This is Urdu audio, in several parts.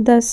10।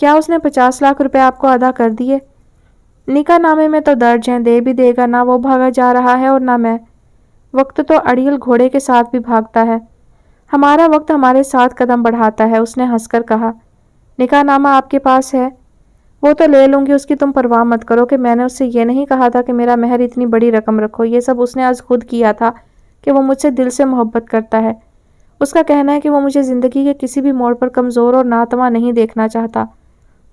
کیا اس نے 50 لاکھ روپے آپ کو ادا کر دیے؟ نکاح نامے میں تو درج ہیں، دے بھی دے گا، نہ وہ بھاگا جا رہا ہے اور نہ میں۔ وقت تو اڑیل گھوڑے کے ساتھ بھی بھاگتا ہے، ہمارا وقت ہمارے ساتھ قدم بڑھاتا ہے، اس نے ہنس کر کہا۔ نکاح نامہ آپ کے پاس ہے؟ وہ تو لے لوں گی، اس کی تم پرواہ مت کرو کہ میں نے اس سے یہ نہیں کہا تھا کہ میرا مہر اتنی بڑی رقم رکھو، یہ سب اس نے آج خود کیا تھا کہ وہ مجھ سے دل سے محبت کرتا ہے۔ اس کا کہنا ہے کہ وہ مجھے زندگی کے کسی بھی موڑ پر کمزور اور ناتواں نہیں دیکھنا چاہتا،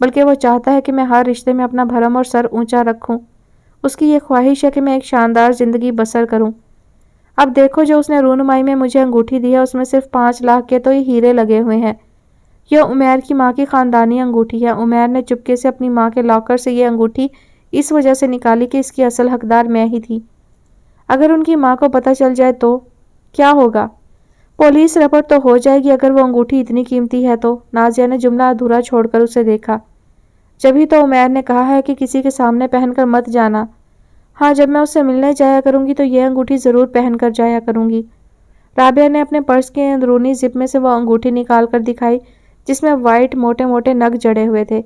بلکہ وہ چاہتا ہے کہ میں ہر رشتے میں اپنا بھرم اور سر اونچا رکھوں۔ اس کی یہ خواہش ہے کہ میں ایک شاندار زندگی بسر کروں۔ اب دیکھو جو اس نے رونمائی میں مجھے انگوٹھی دی ہے، اس میں صرف 5 لاکھ کے تو ہی ہیرے لگے ہوئے ہیں۔ یہ عمیر کی ماں کی خاندانی انگوٹھی ہے۔ عمیر نے چپکے سے اپنی ماں کے لاکر سے یہ انگوٹھی اس وجہ سے نکالی کہ اس کی اصل حقدار میں ہی تھی۔ اگر ان کی ماں کو پتہ چل جائے تو کیا ہوگا؟ پولیس رپورٹ تو ہو جائے گی اگر وہ انگوٹھی اتنی قیمتی ہے تو۔ نازیہ نے جملہ ادھورا چھوڑ کر اسے دیکھا۔ جبھی تو عمیر نے کہا ہے کہ کسی کے سامنے پہن کر مت جانا۔ ہاں، جب میں اس سے ملنے جایا کروں گی تو یہ انگوٹھی ضرور پہن کر جایا کروں گی۔ رابعہ نے اپنے پرس کے اندرونی زپ میں سے وہ انگوٹھی نکال کر دکھائی جس میں وائٹ موٹے موٹے نگ جڑے ہوئے تھے۔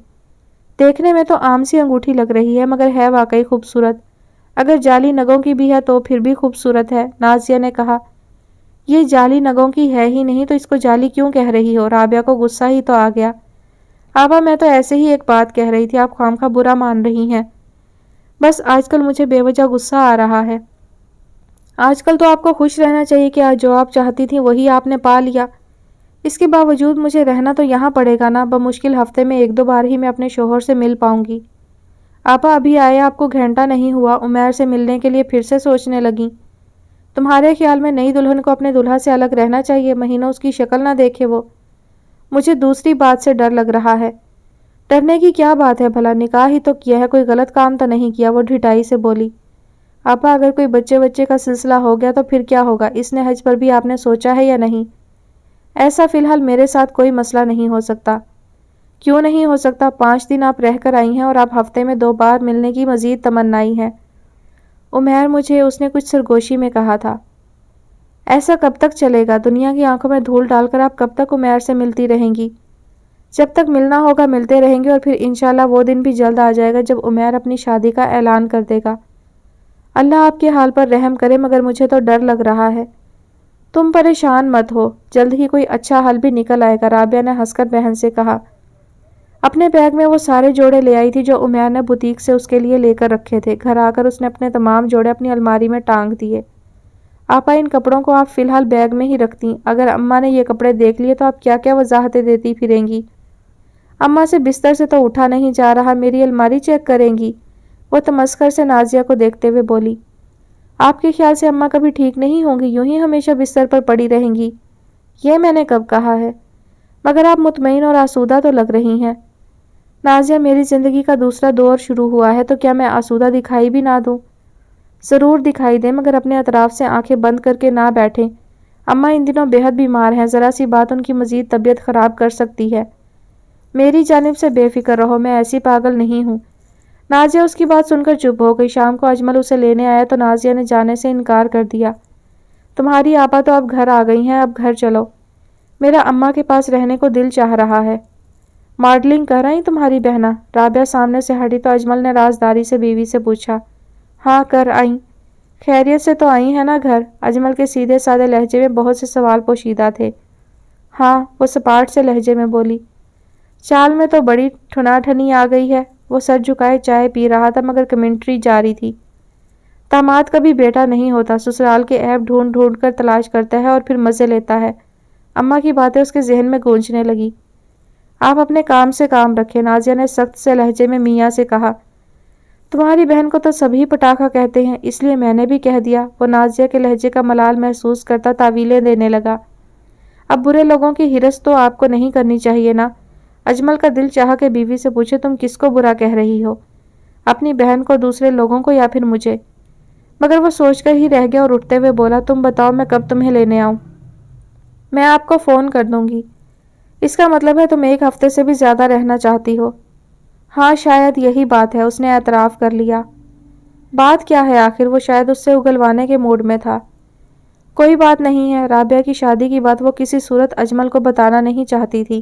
دیکھنے میں تو عام سی انگوٹھی لگ رہی ہے مگر ہے واقعی خوبصورت۔ اگر جعلی نگوں کی بھی ہے تو پھر بھی خوبصورت ہے، نازیہ نے کہا۔ یہ جعلی نگوں کی ہے ہی نہیں تو اس کو جعلی کیوں کہہ رہی ہو؟ رابعہ کو غصہ ہی تو آ گیا۔ آبا میں تو ایسے ہی ایک بات کہہ رہی تھی، آپ خواہ برا مان رہی ہیں۔ بس آج کل مجھے بے وجہ غصہ آ رہا ہے۔ آج کل تو آپ کو خوش رہنا چاہیے کہ آج جو آپ چاہتی تھیں وہی آپ نے پا لیا۔ اس کے باوجود مجھے رہنا تو یہاں پڑے گا نا، بمشکل ہفتے میں 1-2 بار ہی میں اپنے شوہر سے مل پاؤں گی۔ آپا ابھی آئے آپ کو گھنٹہ نہیں ہوا، عمیر سے ملنے کے لیے پھر سے سوچنے لگیں۔ تمہارے خیال میں نئی دلہن کو اپنے دلہا سے الگ رہنا چاہیے، مہینوں اس کی شکل نہ دیکھے وہ؟ مجھے دوسری بات سے ڈر لگ رہا ہے۔ ڈرنے کی کیا بات ہے بھلا، نکاح ہی تو کیا ہے، کوئی غلط کام تو نہیں کیا، وہ ڈھٹائی سے بولی۔ آپا اگر کوئی بچے کا سلسلہ ہو گیا تو پھر کیا ہوگا؟ اس نے حج پر بھی آپ نے سوچا ہے یا نہیں؟ ایسا فی الحال میرے ساتھ کوئی مسئلہ نہیں ہو سکتا۔ کیوں نہیں ہو سکتا؟ 5 دن آپ رہ کر آئی ہیں اور آپ ہفتے میں 2 بار ملنے کی مزید تمنائی ہے۔ عمیر مجھے، اس نے کچھ سرگوشی میں کہا تھا۔ ایسا کب تک چلے گا؟ دنیا کی آنکھوں میں دھول ڈال کر آپ کب تک عمیر سے ملتی رہیں گی؟ جب تک ملنا ہوگا ملتے رہیں گے اور پھر انشاءاللہ وہ دن بھی جلد آ جائے گا جب عمیر اپنی شادی کا اعلان کر دے گا۔ اللہ آپ کے حال پر رحم کرے مگر مجھے تو ڈر لگ رہا ہے۔ تم پریشان مت ہو، جلد ہی کوئی اچھا حل بھی نکل آئے گا، رابعہ نے ہنس کر بہن سے کہا۔ اپنے بیگ میں وہ سارے جوڑے لے آئی تھی جو عمیر نے بوتیک سے اس کے لیے لے کر رکھے تھے۔ گھر آ کر اس نے اپنے تمام جوڑے اپنی الماری میں ٹانگ دیے۔ آپا ان کپڑوں کو آپ فی الحال بیگ میں ہی رکھتی، اگر اماں نے یہ کپڑے دیکھ لیے تو آپ کیا کیا وضاحتیں دیتی پھریں گی۔ اماں سے بستر سے تو اٹھا نہیں جا رہا، میری الماری چیک کریں گی، وہ تمسخر سے نازیہ کو دیکھتے ہوئے بولی۔ آپ کے خیال سے اماں کبھی ٹھیک نہیں ہوں گی، یوں ہی ہمیشہ بستر پر پڑی رہیں گی؟ یہ میں نے کب کہا ہے؟ مگر آپ مطمئن اور آسودہ تو لگ رہی ہیں۔ نازیہ میری زندگی کا دوسرا دور شروع ہوا ہے تو کیا میں آسودہ دکھائی بھی نہ دوں؟ ضرور دکھائی دیں مگر اپنے اطراف سے آنکھیں بند کر کے نہ بیٹھیں۔ اماں ان دنوں بے حد بیمار ہیں، ذرا سی بات ان کی مزید طبیعت خراب کر سکتی ہے۔ میری جانب سے بے فکر رہو، میں ایسی پاگل نہیں ہوں۔ نازیہ اس کی بات سن کر چپ ہو گئی۔ شام کو اجمل اسے لینے آیا تو نازیہ نے جانے سے انکار کر دیا۔ تمہاری آپا تو اب گھر آ گئی ہیں، اب گھر چلو، میرا اماں کے پاس رہنے کو دل چاہ رہا ہے۔ ماڈلنگ کر آئی تمہاری بہنا؟ رابعہ سامنے سے ہٹی تو اجمل نے رازداری سے بیوی سے پوچھا۔ ہاں کر آئیں۔ خیریت سے تو آئی ہیں نا گھر؟ اجمل کے سیدھے سادے لہجے میں بہت سے سوال پوشیدہ تھے۔ ہاں، وہ سپاٹ سے لہجے میں بولی۔ چال میں تو بڑی ٹھنا ٹھنی آ گئی ہے۔ وہ سر جھکائے چائے پی رہا تھا مگر کمنٹری جاری تھی۔ داماد کا بھی بیٹا نہیں ہوتا، سسرال کے عیب ڈھونڈ ڈھونڈ کر تلاش کرتا ہے اور پھر مزے لیتا ہے۔ اماں کی باتیں اس کے ذہن میں گونجنے لگی۔ آپ اپنے کام سے کام رکھیں، نازیہ نے سخت سے لہجے میں میاں سے کہا۔ تمہاری بہن کو تو سبھی پٹاخہ کہتے ہیں، اس لیے میں نے بھی کہہ دیا، وہ نازیہ کے لہجے کا ملال محسوس کرتا تعویلیں دینے لگا۔ اب برے لوگوں کی ہرس تو آپ کو نہیں کرنی چاہیے نا؟ اجمل کا دل چاہا کہ بیوی سے پوچھے، تم کس کو برا کہہ رہی ہو؟ اپنی بہن کو، دوسرے لوگوں کو، یا پھر مجھے؟ مگر وہ سوچ کر ہی رہ گیا اور اٹھتے ہوئے بولا، تم بتاؤ میں کب تمہیں لینے آؤں؟ میں آپ کو فون کر دوں گی۔ اس کا مطلب ہے تم 1 ہفتے سے بھی زیادہ رہنا چاہتی ہو؟ ہاں شاید یہی بات ہے، اس نے اعتراف کر لیا۔ بات کیا ہے آخر؟ وہ شاید اس سے اگلوانے کے موڈ میں تھا۔ کوئی بات نہیں ہے، رابعہ کی شادی کی بات وہ کسی صورت اجمل کو بتانا نہیں چاہتی تھی۔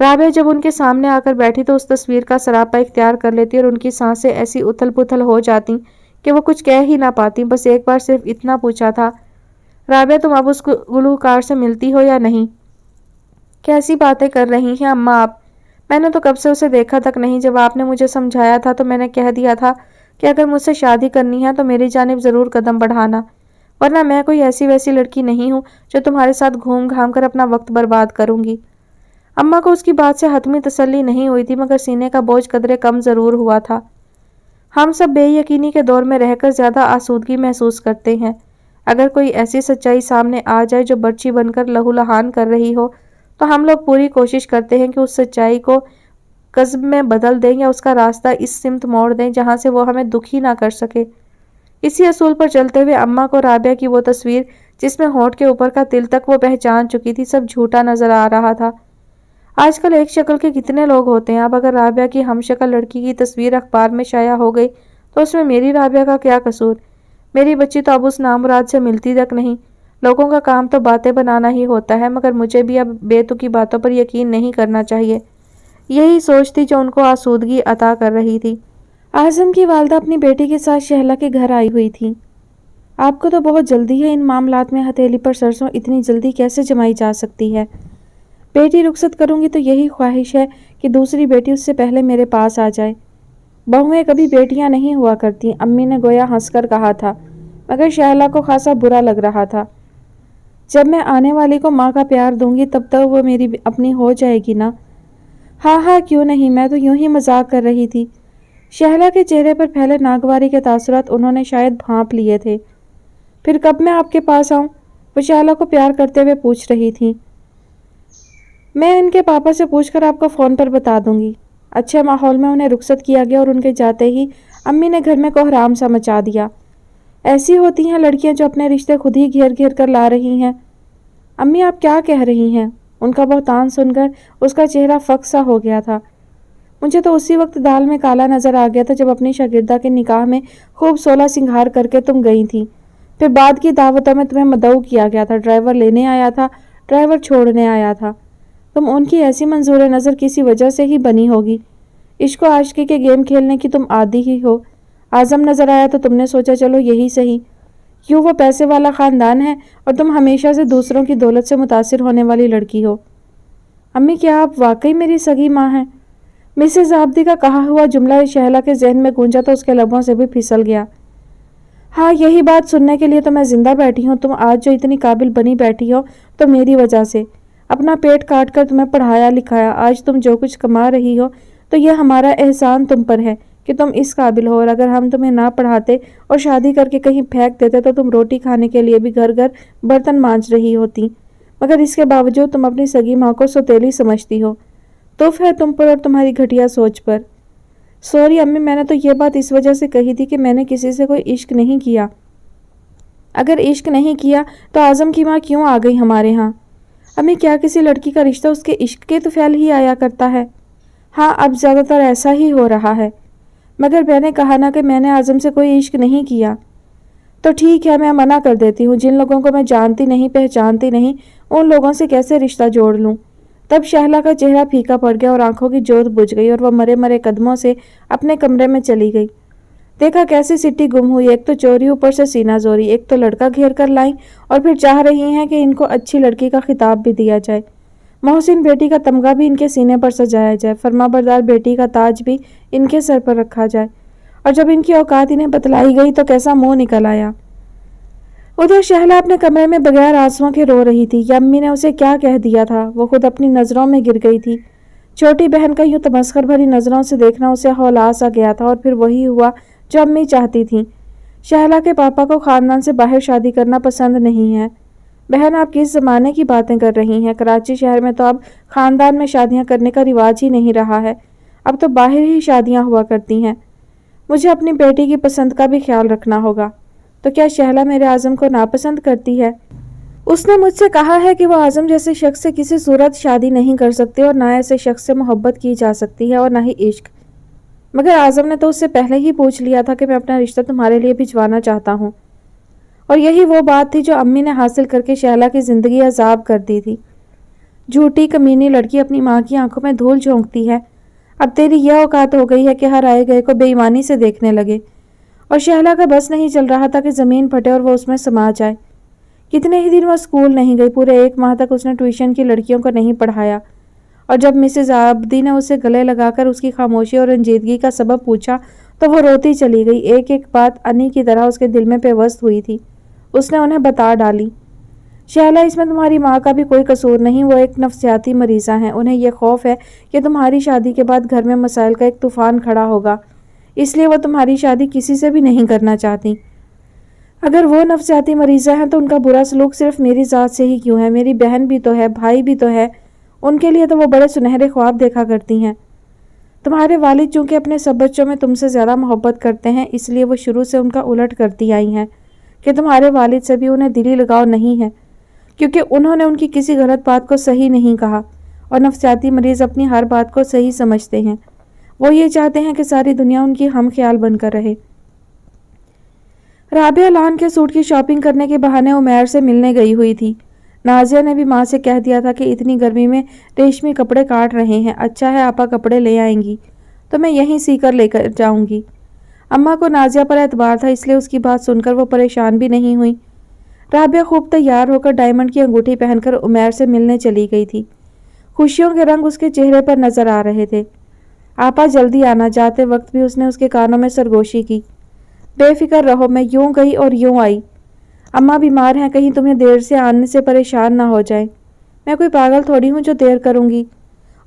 رابعہ جب ان کے سامنے آ کر بیٹھی تو اس تصویر کا سراپا اختیار کر لیتی اور ان کی سانسیں ایسی اتھل پتھل ہو جاتی کہ وہ کچھ کہہ ہی نہ پاتی. بس ایک بار صرف اتنا پوچھا تھا, رابعہ تم اب اس گلوکار سے ملتی ہو یا نہیں؟ کیسی باتیں کر رہی ہیں اماں آپ؟ میں نے تو کب سے اسے دیکھا تک نہیں. جب آپ نے مجھے سمجھایا تھا تو میں نے کہہ دیا تھا کہ اگر مجھ سے شادی کرنی ہے تو میری جانب ضرور قدم بڑھانا, ورنہ میں کوئی ایسی ویسی لڑکی نہیں ہوں جو تمہارے ساتھ گھوم گھام کر اپنا وقت برباد کروں گی. اماں کو اس کی بات سے حتمی تسلی نہیں ہوئی تھی, مگر سینے کا بوجھ قدرے کم ضرور ہوا تھا. ہم سب بے یقینی کے دور میں رہ کر زیادہ آسودگی محسوس کرتے ہیں. اگر کوئی ایسی سچائی سامنے آ جائے جو برچی بن کر لہو لہان کر رہی ہو تو ہم لوگ پوری کوشش کرتے ہیں کہ اس سچائی کو کذب میں بدل دیں یا اس کا راستہ اس سمت موڑ دیں جہاں سے وہ ہمیں دکھی نہ کر سکے. اسی اصول پر چلتے ہوئے اماں کو رابعہ کی وہ تصویر جس میں ہونٹ کے اوپر کا تل تک وہ پہچان چکی تھی سب جھوٹا نظر آ رہا تھا. آج کل ایک شکل کے کتنے لوگ ہوتے ہیں. اب اگر رابعہ کی ہم شکل لڑکی کی تصویر اخبار میں شائع ہو گئی تو اس میں میری رابعہ کا کیا قصور؟ میری بچی تو اب اس نامراد سے ملتی تک نہیں. لوگوں کا کام تو باتیں بنانا ہی ہوتا ہے, مگر مجھے بھی اب بے تکی باتوں پر یقین نہیں کرنا چاہیے. یہی سوچ تھی جو ان کو آسودگی عطا کر رہی تھی. اعظم کی والدہ اپنی بیٹی کے ساتھ شہلا کے گھر آئی ہوئی تھی. آپ کو تو بہت جلدی ہے, ان معاملات میں ہتھیلی پر سرسوں اتنی جلدی کیسے جمائی جا سکتی ہے؟ بیٹی رخصت کروں گی تو یہی خواہش ہے کہ دوسری بیٹی اس سے پہلے میرے پاس آ جائے. بہویں کبھی بیٹیاں نہیں ہوا کرتی, امی نے گویا ہنس کر کہا تھا, مگر شہلا کو خاصا برا لگ رہا تھا. جب میں آنے والی کو ماں کا پیار دوں گی تب تک وہ میری اپنی ہو جائے گی نا. ہاں ہاں کیوں نہیں, میں تو یوں ہی مذاق کر رہی تھی. شہلا کے چہرے پر پہلے ناگواری کے تاثرات انہوں نے شاید بھانپ لیے تھے. پھر کب میں آپ کے پاس آؤں؟ وہ شہلا کو پیار کرتے ہوئے پوچھ رہی تھی. میں ان کے پاپا سے پوچھ کر آپ کو فون پر بتا دوں گی. اچھے ماحول میں انہیں رخصت کیا گیا اور ان کے جاتے ہی امی نے گھر میں کوہرام سا مچا دیا. ایسی ہوتی ہیں لڑکیاں جو اپنے رشتے خود ہی گھیر گھیر کر لا رہی ہیں. امی آپ کیا کہہ رہی ہیں؟ ان کا بہتان سن کر اس کا چہرہ فک سا ہو گیا تھا. مجھے تو اسی وقت دال میں کالا نظر آ گیا تھا جب اپنی شاگردہ کے نکاح میں خوب 16 سنگھار کر کے تم گئی تھی. پھر بعد کی دعوتوں میں تمہیں مدعو کیا گیا تھا, ڈرائیور لینے آیا تھا, ڈرائیور چھوڑنے آیا تھا. تم ان کی ایسی منظور نظر کسی وجہ سے ہی بنی ہوگی. عشق و عاشقی کے گیم کھیلنے کی تم عادی ہی ہو. اعظم نظر آیا تو تم نے سوچا چلو یہی صحیح. کیوں وہ پیسے والا خاندان ہے اور تم ہمیشہ سے دوسروں کی دولت سے متاثر ہونے والی لڑکی ہو. امی کیا آپ واقعی میری سگی ماں ہیں؟ مسز عابدی کا کہا ہوا جملہ شہلا کے ذہن میں گونجا تو اس کے لبوں سے بھی پھسل گیا. ہاں یہی بات سننے کے لیے تو میں زندہ بیٹھی ہوں. تم آج جو اتنی قابل بنی بیٹھی ہو تو میری وجہ سے. اپنا پیٹ کاٹ کر تمہیں پڑھایا لکھایا, آج تم جو کچھ کما رہی ہو تو یہ ہمارا احسان تم پر ہے کہ تم اس قابل ہو. اور اگر ہم تمہیں نہ پڑھاتے اور شادی کر کے کہیں پھینک دیتے تو تم روٹی کھانے کے لیے بھی گھر گھر برتن مانج رہی ہوتی. مگر اس کے باوجود تم اپنی سگی ماں کو سوتیلی سمجھتی ہو. توف ہے تم پر اور تمہاری گھٹیا سوچ پر. سوری امی, میں نے تو یہ بات اس وجہ سے کہی تھی کہ میں نے کسی سے کوئی عشق نہیں کیا. اگر عشق نہیں کیا تو اعظم کی ماں کیوں آ گئی ہمارے ہاں؟ امی کیا کسی لڑکی کا رشتہ اس کے عشق کے طفیل ہی آیا کرتا ہے؟ ہاں اب زیادہ تر ایسا ہی ہو رہا ہے. مگر میں نے کہا نا کہ میں نے اعظم سے کوئی عشق نہیں کیا. تو ٹھیک ہے, میں منع کر دیتی ہوں. جن لوگوں کو میں جانتی نہیں پہچانتی نہیں ان لوگوں سے کیسے رشتہ جوڑ لوں؟ تب شہلا کا چہرہ پھیکا پڑ گیا اور آنکھوں کی جوت بجھ گئی اور وہ مرے مرے قدموں سے اپنے کمرے میں چلی گئی. دیکھا کیسی سٹی گم ہوئی. ایک تو چوری, اوپر سے سینہ زوری, ایک تو لڑکا گھیر کر لائیں اور پھر چاہ رہی ہیں کہ ان کو اچھی لڑکی کا خطاب بھی دیا جائے. محسن بیٹی کا تمغہ بھی ان کے سینے پر سجایا جائے, فرما بردار بیٹی کا تاج بھی ان کے سر پر رکھا جائے. اور جب ان کی اوقات انہیں بتلائی گئی تو کیسا منہ نکل آیا. ادھر شہلا اپنے کمرے میں بغیر آنسوؤں کے رو رہی تھی. امی نے اسے کیا کہہ دیا تھا؟ وہ خود اپنی نظروں میں گر گئی تھی. چھوٹی بہن کا یوں تمسخر بھری نظروں سے دیکھنا اسے ہولا سا گیا تھا اور پھر وہی ہوا جو امی چاہتی تھیں. شہلا کے پاپا کو خاندان سے باہر شادی کرنا پسند نہیں ہے. بہن آپ کس زمانے کی باتیں کر رہی ہیں؟ کراچی شہر میں تو اب خاندان میں شادیاں کرنے کا رواج ہی نہیں رہا ہے. اب تو باہر ہی شادیاں ہوا کرتی ہیں. مجھے اپنی بیٹی کی پسند کا بھی خیال رکھنا ہوگا. تو کیا شہلا میرے اعظم کو ناپسند کرتی ہے؟ اس نے مجھ سے کہا ہے کہ وہ اعظم جیسے شخص سے کسی صورت شادی نہیں کر سکتے اور نہ ایسے شخص سے محبت کی جا سکتی ہے اور نہ ہی عشق. مگر اعظم نے تو اس سے پہلے ہی پوچھ لیا تھا کہ میں اپنا رشتہ تمہارے لیے بھجوانا چاہتا ہوں. اور یہی وہ بات تھی جو امی نے حاصل کر کے شہلا کی زندگی عذاب کر دی تھی. جھوٹی کمینی لڑکی اپنی ماں کی آنکھوں میں دھول جھونکتی ہے۔ اب تیری یہ اوقات ہو گئی ہے کہ ہر آئے گئے کو بے ایمانی سے دیکھنے لگے۔ اور شہلا کا بس نہیں چل رہا تھا کہ زمین پھٹے اور وہ اس میں سما جائے۔ کتنے ہی دن وہ اسکول نہیں گئی، پورے 1 ماہ تک اس نے ٹیوشن کی لڑکیوں کو نہیں پڑھایا، اور جب مسز آبدی نے اسے گلے لگا کر اس کی خاموشی اور رنجیدگی کا سبب پوچھا تو وہ روتی چلی گئی۔ ایک ایک بات انی کی طرح اس کے دل میں پیوست ہوئی تھی۔ اس نے انہیں بتا ڈالی، شہلا اس میں تمہاری ماں کا بھی کوئی قصور نہیں، وہ ایک نفسیاتی مریضہ ہیں۔ انہیں یہ خوف ہے کہ تمہاری شادی کے بعد گھر میں مسائل کا ایک طوفان کھڑا ہوگا، اس لیے وہ تمہاری شادی کسی سے بھی نہیں کرنا چاہتی۔ اگر وہ نفسیاتی مریضہ ہیں تو ان کا برا سلوک صرف میری ذات سے ہی کیوں ہے؟ میری بہن بھی تو ہے، بھائی بھی تو ہے، ان کے لیے تو وہ بڑے سنہرے خواب دیکھا کرتی ہیں۔ تمہارے والد چونکہ اپنے سب بچوں میں تم سے زیادہ محبت کرتے ہیں، اس لیے وہ شروع سے ان کا الٹ کرتی آئی ہیں کہ تمہارے والد سے بھی انہیں دلی لگاؤ نہیں ہے، کیونکہ انہوں نے ان کی کسی غلط بات کو صحیح نہیں کہا، اور نفسیاتی مریض اپنی ہر بات کو صحیح سمجھتے ہیں۔ وہ یہ چاہتے ہیں کہ ساری دنیا ان کی ہم خیال بن کر رہے۔ رابعہ لان کے سوٹ کی شاپنگ کرنے کے بہانے عمیر سے ملنے گئی ہوئی تھی۔ نازیہ نے بھی ماں سے کہہ دیا تھا کہ اتنی گرمی میں ریشمی کپڑے کاٹ رہے ہیں، اچھا ہے آپا کپڑے لے آئیں گی تو میں یہیں سی کر لے کر جاؤں گی۔ اماں کو نازیہ پر اعتبار تھا، اس لیے اس کی بات سن کر وہ پریشان بھی نہیں ہوئی۔ رابعہ خوب تیار ہو کر ڈائمنڈ کی انگوٹھی پہن کر عمیر سے ملنے چلی گئی تھی۔ خوشیوں کے رنگ اس کے چہرے پر نظر آ رہے تھے۔ آپا جلدی آنا، جاتے وقت بھی اس نے اس کے کانوں میں سرگوشی کی۔ بے فکر رہو، میں یوں گئی اور یوں آئی۔ اماں بیمار ہیں، کہیں تمہیں دیر سے آنے سے پریشان نہ ہو جائیں۔ میں کوئی پاگل تھوڑی ہوں جو دیر کروں گی۔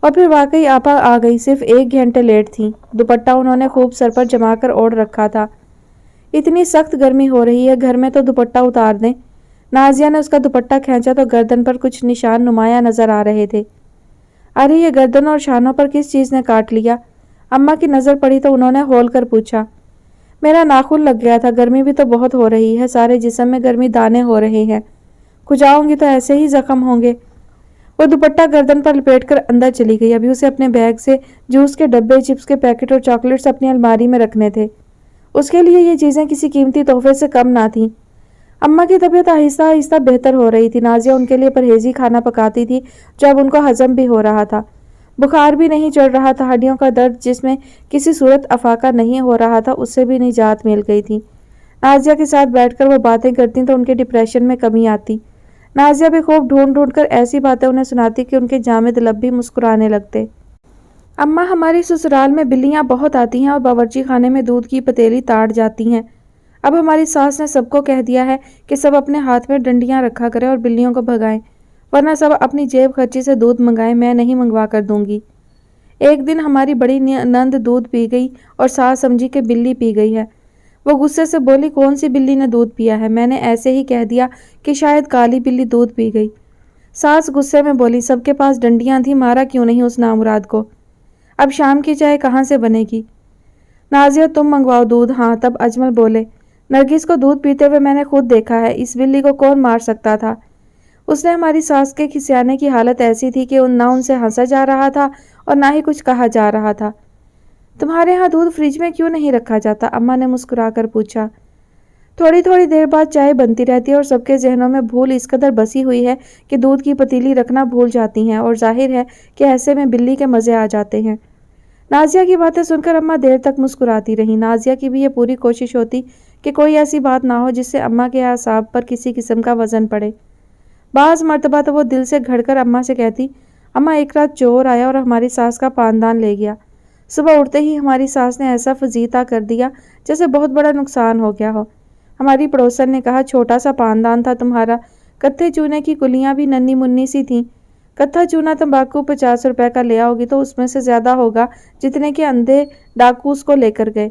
اور پھر واقعی آپا آ گئی، صرف 1 گھنٹے لیٹ تھیں۔ دوپٹہ انہوں نے خوب سر پر جما کر اوڑھ رکھا تھا۔ اتنی سخت گرمی ہو رہی ہے، گھر میں تو دوپٹہ اتار دیں۔ نازیہ نے اس کا دوپٹہ کھینچا تو گردن پر کچھ نشان نمایاں نظر آ رہے تھے۔ ارے یہ گردن اور شانوں پر کس چیز نے کاٹ لیا؟ اماں کی نظر پڑی تو انہوں نے ہول کر پوچھا۔ میرا ناخن لگ گیا تھا، گرمی بھی تو بہت ہو رہی ہے، سارے جسم میں گرمی دانے ہو رہے ہیں، کھجاؤں گی تو ایسے ہی زخم ہوں گے۔ وہ دوپٹہ گردن پر لپیٹ کر اندر چلی گئی۔ ابھی اسے اپنے بیگ سے جوس کے ڈبے، چپس کے پیکٹ اور چاکلیٹس اپنی الماری میں رکھنے تھے۔ اس کے لیے یہ چیزیں کسی قیمتی تحفے سے کم نہ تھیں۔ اماں کی طبیعت آہستہ آہستہ بہتر ہو رہی تھی۔ نازیہ ان کے لیے پرہیزی کھانا پکاتی تھی جو اب ان کو ہضم بھی ہو رہا تھا۔ بخار بھی نہیں چڑھ رہا تھا، ہڈیوں کا درد جس میں کسی صورت افاقہ نہیں ہو رہا تھا، اس سے بھی نجات مل گئی تھی۔ نازیہ کے ساتھ بیٹھ کر وہ باتیں کرتی تو ان کے ڈپریشن میں کمی آتی۔ نازیہ بھی خوب ڈھونڈ ڈھونڈ کر ایسی باتیں انہیں سناتی کہ ان کے جامد لب بھی مسکرانے لگتے۔ اماں ہماری سسرال میں بلیاں بہت آتی ہیں اور باورچی خانے میں دودھ کی پتیلی تاڑ جاتی ہیں۔ اب ہماری ساس نے سب کو کہہ دیا ہے کہ سب اپنے ہاتھ میں ڈنڈیاں رکھا کریں اور بلیوں کو بھگائیں، ورنہ سب اپنی جیب خرچی سے دودھ منگائیں، میں نہیں منگوا کر دوں گی۔ ایک دن ہماری بڑی نند دودھ پی گئی اور ساس سمجھی کہ بلی پی گئی ہے۔ وہ غصے سے بولی، کون سی بلی نے دودھ پیا ہے؟ میں نے ایسے ہی کہہ دیا کہ شاید کالی بلی دودھ پی گئی۔ ساس غصے میں بولی، سب کے پاس ڈنڈیاں تھیں، مارا کیوں نہیں اس نامراد کو؟ اب شام کی چائے کہاں سے بنے گی؟ نازیہ تم منگواؤ دودھ۔ ہاں، تب اجمل بولے، نرگس کو دودھ پیتے ہوئے میں نے خود دیکھا ہے، اس بلی کو کون مار سکتا تھا؟ اس نے ہماری ساس کے کھسیانے کی حالت ایسی تھی کہ نہ ان سے ہنسا جا رہا تھا اور نہ ہی کچھ کہا جا رہا تھا۔ تمہارے ہاں دودھ فریج میں کیوں نہیں رکھا جاتا؟ اماں نے مسکرا کر پوچھا۔ تھوڑی تھوڑی دیر بعد چائے بنتی رہتی ہے اور سب کے ذہنوں میں بھول اس قدر بسی ہوئی ہے کہ دودھ کی پتیلی رکھنا بھول جاتی ہیں، اور ظاہر ہے کہ ایسے میں بلی کے مزے آ جاتے ہیں۔ نازیہ کی باتیں سن کر اماں دیر تک مسکراتی رہیں۔ نازیہ کی بھی یہ پوری کوشش ہوتی کہ کوئی ایسی بات نہ ہو جس سے اماں کے اعصاب پر کسی قسم کا وزن پڑے۔ بعض مرتبہ تو وہ دل سے گھڑ کر اماں سے کہتی، اماں ایک رات چور آیا اور ہماری ساس کا پاندان لے گیا۔ صبح اٹھتے ہی ہماری ساس نے ایسا فضیحہ کر دیا جیسے بہت بڑا نقصان ہو گیا ہو۔ ہماری پڑوسن نے کہا، چھوٹا سا پاندان تھا تمہارا، کتھے چونے کی کلیاں بھی ننھی منی سی تھیں، کتھا چونا تمباکو 50 روپے کا لے آؤ گی تو اس میں سے زیادہ ہوگا جتنے کے اندھے ڈاکو اس کو لے کر گئے۔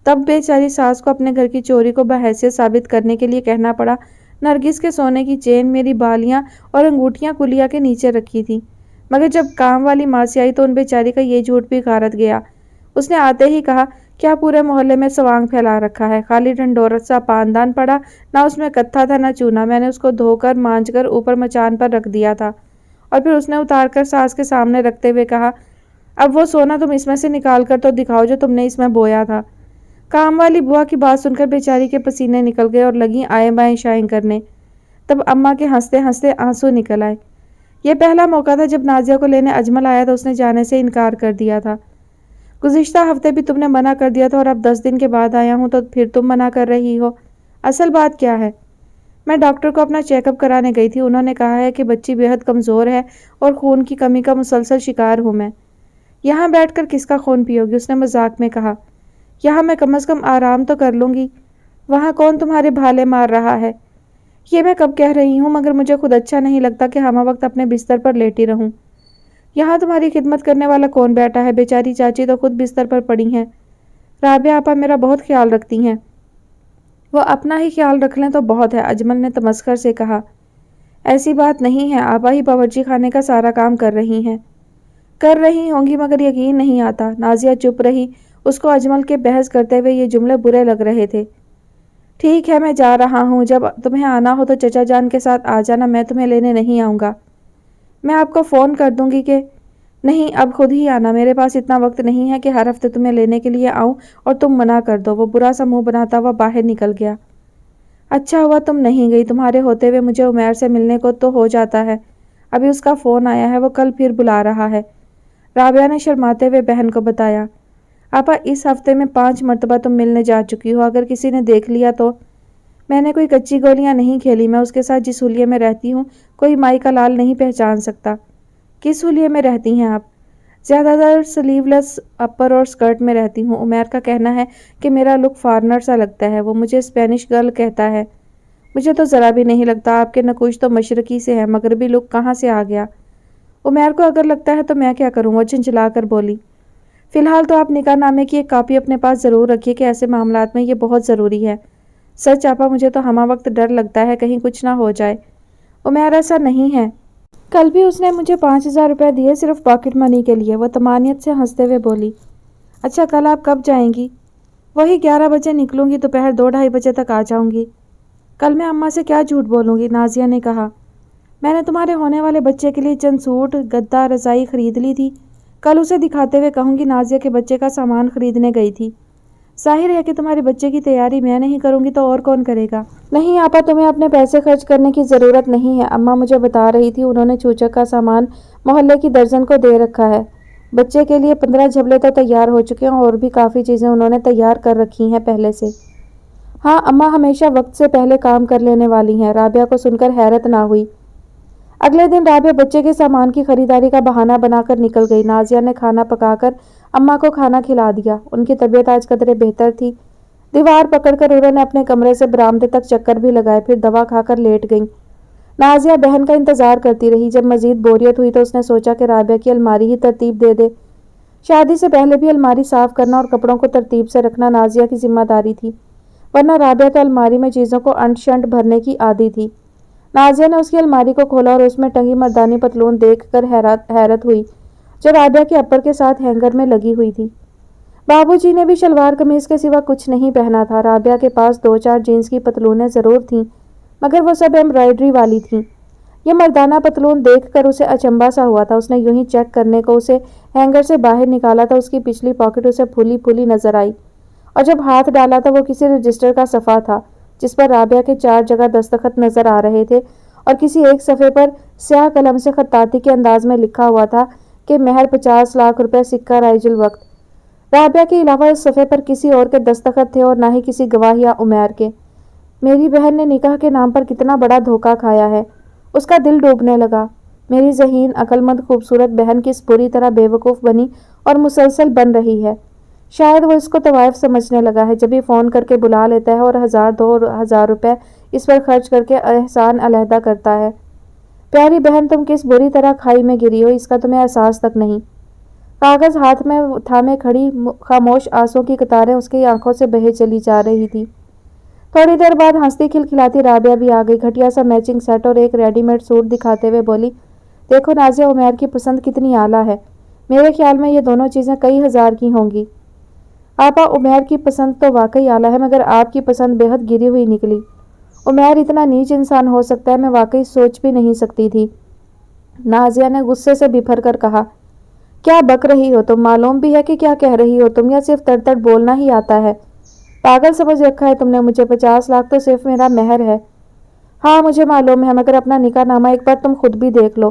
تب بیچاری ساس کو اپنے گھر کی چوری کو بحیثیت ثابت کرنے کے لیے کہنا پڑا، نرگس کے سونے کی چین میری بالیاں اور انگوٹھیاں کلیا کے نیچے رکھی تھی۔ مگر جب کام والی ماسی آئی تو ان بیچاری کا یہ جھوٹ بھی غارت گیا۔ اس نے آتے ہی کہا، کیا پورے محلے میں سوانگ پھیلا رکھا ہے؟ خالی ڈھنڈورت سا پاندان پڑا، نہ اس میں کتھا تھا نہ چونا، میں نے اس کو دھو کر مانج کر اوپر مچان پر رکھ دیا تھا۔ اور پھر اس نے اتار کر ساس کے سامنے رکھتے ہوئے کہا، اب وہ سونا تم اس میں سے نکال کر تو دکھاؤ جو تم نے اس میں بویا تھا۔ کام والی بوا کی بات سن کر بیچاری کے پسینے نکل گئے اور لگیں آئیں بائیں شائیں کرنے۔ تب اماں کے ہنستے ہنستے آنسو نکل آئے۔ یہ پہلا موقع تھا جب نازیہ کو لینے اجمل آیا تو اس نے جانے سے انکار کر دیا تھا۔ گزشتہ ہفتے بھی تم نے منع کر دیا تھا اور اب 10 دن کے بعد آیا ہوں تو پھر تم منع کر رہی ہو۔ اصل بات کیا ہے؟ میں ڈاکٹر کو اپنا چیک اپ کرانے گئی تھی، انہوں نے کہا ہے کہ بچی بے حد کمزور ہے اور خون کی کمی کا مسلسل شکار ہوں میں۔ یہاں بیٹھ کر کس کا خون پیو گی؟ اس نے مذاق میں کہا۔ یہاں میں کم از کم آرام تو کر لوں گی، وہاں کون تمہارے بھالے مار رہا ہے؟ یہ میں کب کہہ رہی ہوں، مگر مجھے خود اچھا نہیں لگتا کہ ہمہ وقت اپنے بستر پر لیٹی رہوں۔ یہاں تمہاری خدمت کرنے والا کون بیٹھا ہے؟ بیچاری چاچی تو خود بستر پر پڑی ہیں۔ رابعہ آپا میرا بہت خیال رکھتی ہیں۔ وہ اپنا ہی خیال رکھ لیں تو بہت ہے، اجمل نے تمسخر سے کہا۔ ایسی بات نہیں ہے، آپا ہی باورچی خانے کا سارا کام کر رہی ہیں۔ کر رہی ہوں گی مگر یقین نہیں آتا۔ نازیہ چپ رہی، اس کو اجمل کے بحث کرتے ہوئے یہ جملے برے لگ رہے تھے۔ ٹھیک ہے میں جا رہا ہوں، جب تمہیں آنا ہو تو چچا جان کے ساتھ آ جانا، میں تمہیں لینے نہیں آؤں گا۔ میں آپ کو فون کر دوں گی کہ نہیں اب خود ہی آنا، میرے پاس اتنا وقت نہیں ہے کہ ہر ہفتے تمہیں لینے کے لیے آؤں اور تم منع کر دو۔ وہ برا سا منہ بناتا ہوا باہر نکل گیا۔ اچھا ہوا تم نہیں گئی، تمہارے ہوتے ہوئے مجھے عمیر سے ملنے کو تو ہو جاتا ہے، ابھی اس کا فون آیا ہے، وہ کل پھر بلا رہا ہے۔ رابعہ نے شرماتے ہوئے بہن کو بتایا۔ آپا اس ہفتے میں 5 مرتبہ تم ملنے جا چکی ہو، اگر کسی نے دیکھ لیا تو؟ میں نے کوئی کچی گولیاں نہیں کھیلی، میں اس کے ساتھ جس حلیے میں رہتی ہوں کوئی مائی کا لال نہیں پہچان سکتا۔ کس حلیے میں رہتی ہیں آپ؟ زیادہ تر سلیو لیس اپر اور سکرٹ میں رہتی ہوں۔ عمیر کا کہنا ہے کہ میرا لک فارنر سا لگتا ہے، وہ مجھے اسپینش گرل کہتا ہے۔ مجھے تو ذرا بھی نہیں لگتا، آپ کے نقوش تو مشرقی سے ہے، مغربی لک کہاں سے آ گیا؟ عمیر کو اگر لگتا ہے تو میں کیا کروں؟ وہ جھنجھلا کر بولی۔ فی الحال تو آپ نکاح نامے کی ایک کاپی اپنے پاس ضرور رکھیے کہ ایسے معاملات میں یہ بہت ضروری ہے۔ سچ آپا مجھے تو ہمہ وقت ڈر لگتا ہے کہیں کچھ نہ ہو جائے۔ عمیر ایسا نہیں ہے، کل بھی اس نے مجھے 5000 روپے دیے صرف پاکٹ منی کے لیے۔ وہ طمانینت سے ہنستے ہوئے بولی۔ اچھا کل آپ کب جائیں گی؟ وہی 11 بجے نکلوں گی، دوپہر 2-2:30 بجے تک آ جاؤں گی۔ کل میں اماں سے کیا جھوٹ بولوں گی؟ نازیہ نے کہا۔ میں نے تمہارے ہونے والے بچے کے لیے چند سوٹ گدا رضائی خرید لی تھی، کل اسے دکھاتے ہوئے کہوں گی نازیہ کے بچے کا سامان خریدنے گئی تھی۔ ظاہر ہے کہ تمہارے بچے کی تیاری میں نہیں کروں گی تو اور کون کرے گا؟ نہیں آپا تمہیں اپنے پیسے خرچ کرنے کی ضرورت نہیں ہے، اماں مجھے بتا رہی تھی انہوں نے چوچک کا سامان محلے کی درجن کو دے رکھا ہے۔ بچے کے لیے 15 جھبلے تو تیار ہو چکے ہیں اور بھی کافی چیزیں انہوں نے تیار کر رکھی ہیں پہلے سے۔ ہاں اماں ہمیشہ وقت سے پہلے کام کر لینے والی ہیں۔ رابعہ کو سن کر حیرت نہ ہوئی۔ اگلے دن رابعہ بچے کے سامان کی خریداری کا بہانہ بنا کر نکل گئی۔ نازیہ نے کھانا پکا کر اماں کو کھانا کھلا دیا۔ ان کی طبیعت آج قدرے بہتر تھی۔ دیوار پکڑ کر انہوں نے اپنے کمرے سے برآمدے تک چکر بھی لگائے، پھر دوا کھا کر لیٹ گئیں۔ نازیہ بہن کا انتظار کرتی رہی۔ جب مزید بوریت ہوئی تو اس نے سوچا کہ رابعہ کی الماری ہی ترتیب دے دے۔ شادی سے پہلے بھی الماری صاف کرنا اور کپڑوں کو ترتیب سے رکھنا نازیہ کی ذمہ داری تھی، ورنہ رابعہ تو الماری میں چیزوں کو انٹ شنٹ بھرنے کی عادی تھی۔ نازیہ نے اس کی الماری کو کھولا اور اس میں ٹنگی مردانی پتلون دیکھ کر حیرت ہوئی جو رابعہ کے اپر کے ساتھ ہینگر میں لگی ہوئی تھی۔ بابو جی نے بھی شلوار قمیض کے سوا کچھ نہیں پہنا تھا۔ رابعہ کے پاس 2-4 جینس کی پتلونیں ضرور تھیں، مگر وہ سب ایمبرائڈری والی تھیں۔ یہ مردانہ پتلون دیکھ کر اسے اچنبھا سا ہوا تھا۔ اس نے یوں ہی چیک کرنے کو اسے ہینگر سے باہر نکالا تو اس کی پچھلی پاکٹ اسے پھولی پھولی نظر آئی، اور جب ہاتھ ڈالا تو وہ کسی رجسٹر کا صفحہ تھا جس پر رابعہ کے 4 جگہ دستخط نظر آ رہے تھے، اور کسی ایک صفحے پر سیاہ قلم سے خطاطی کے انداز میں لکھا ہوا تھا کہ مہر 50 لاکھ روپے سکہ رائج الوقت۔ رابعہ کے علاوہ اس صفحے پر کسی اور کے دستخط تھے اور نہ ہی کسی گواہ یا عمیر کے۔ میری بہن نے نکاح کے نام پر کتنا بڑا دھوکہ کھایا ہے۔ اس کا دل ڈوبنے لگا۔ میری ذہین عقل مند خوبصورت بہن کس بری طرح بے وقوف بنی اور مسلسل بن رہی ہے۔ شاید وہ اس کو طوائف سمجھنے لگا ہے، جب ہی فون کر کے بلا لیتا ہے اور 1000-2000 روپے اس پر خرچ کر کے احسان علیحدہ کرتا ہے۔ پیاری بہن تم کس بری طرح کھائی میں گری ہو اس کا تمہیں احساس تک نہیں۔ کاغذ ہاتھ میں تھامے کھڑی خاموش آنسوں کی قطاریں اس کی آنکھوں سے بہے چلی جا رہی تھی۔ تھوڑی دیر بعد ہنستی کھلکھلاتی رابعہ بھی آ گئی، گھٹیا سا میچنگ سیٹ اور ایک ریڈی میڈ سوٹ دکھاتے ہوئے بولی، دیکھو نازیہ عمیر کی پسند کتنی اعلیٰ ہے، میرے خیال میں یہ دونوں چیزیں کئی ہزار کی ہوں گی۔ آپا عمیر کی پسند تو واقعی اعلیٰ ہے، مگر آپ کی پسند بے حد گری ہوئی نکلی۔ عمیر اتنا نیچ انسان ہو سکتا ہے، میں واقعی سوچ بھی نہیں سکتی تھی۔ نازیہ نے غصے سے بپھر کر کہا، کیا بک رہی ہو تم؟ معلوم بھی ہے کہ کیا کہہ رہی ہو تم، یا صرف تڑ بولنا ہی آتا ہے؟ پاگل سمجھ رکھا ہے تم نے مجھے، 50 لاکھ تو صرف میرا مہر ہے۔ ہاں مجھے معلوم ہے، مگر اپنا نکاح نامہ ایک بار تم خود بھی دیکھ لو،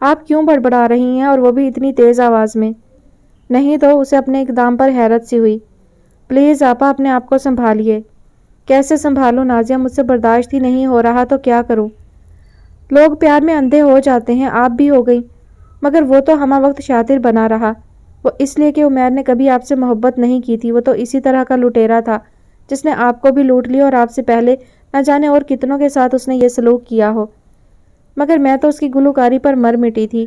آپ کیوں بڑبڑا رہی ہیں اور وہ بھی اتنی تیز آواز میں؟ نہیں تو، اسے اپنے اقدام پر حیرت سی ہوئی۔ پلیز آپا اپنے آپ کو سنبھالیے۔ کیسے سنبھالوں نازیہ، مجھ سے برداشت ہی نہیں ہو رہا تو کیا کروں؟ لوگ پیار میں اندھے ہو جاتے ہیں، آپ بھی ہو گئی۔ مگر وہ تو ہمہ وقت شاطر بنا رہا۔ وہ اس لیے کہ عمیر نے کبھی آپ سے محبت نہیں کی تھی، وہ تو اسی طرح کا لٹیرا تھا جس نے آپ کو بھی لوٹ لیا اور آپ سے پہلے نہ جانے اور کتنوں کے ساتھ اس نے یہ سلوک کیا ہو۔ مگر میں تو اس کی گلوکاری پر مر مٹی تھی۔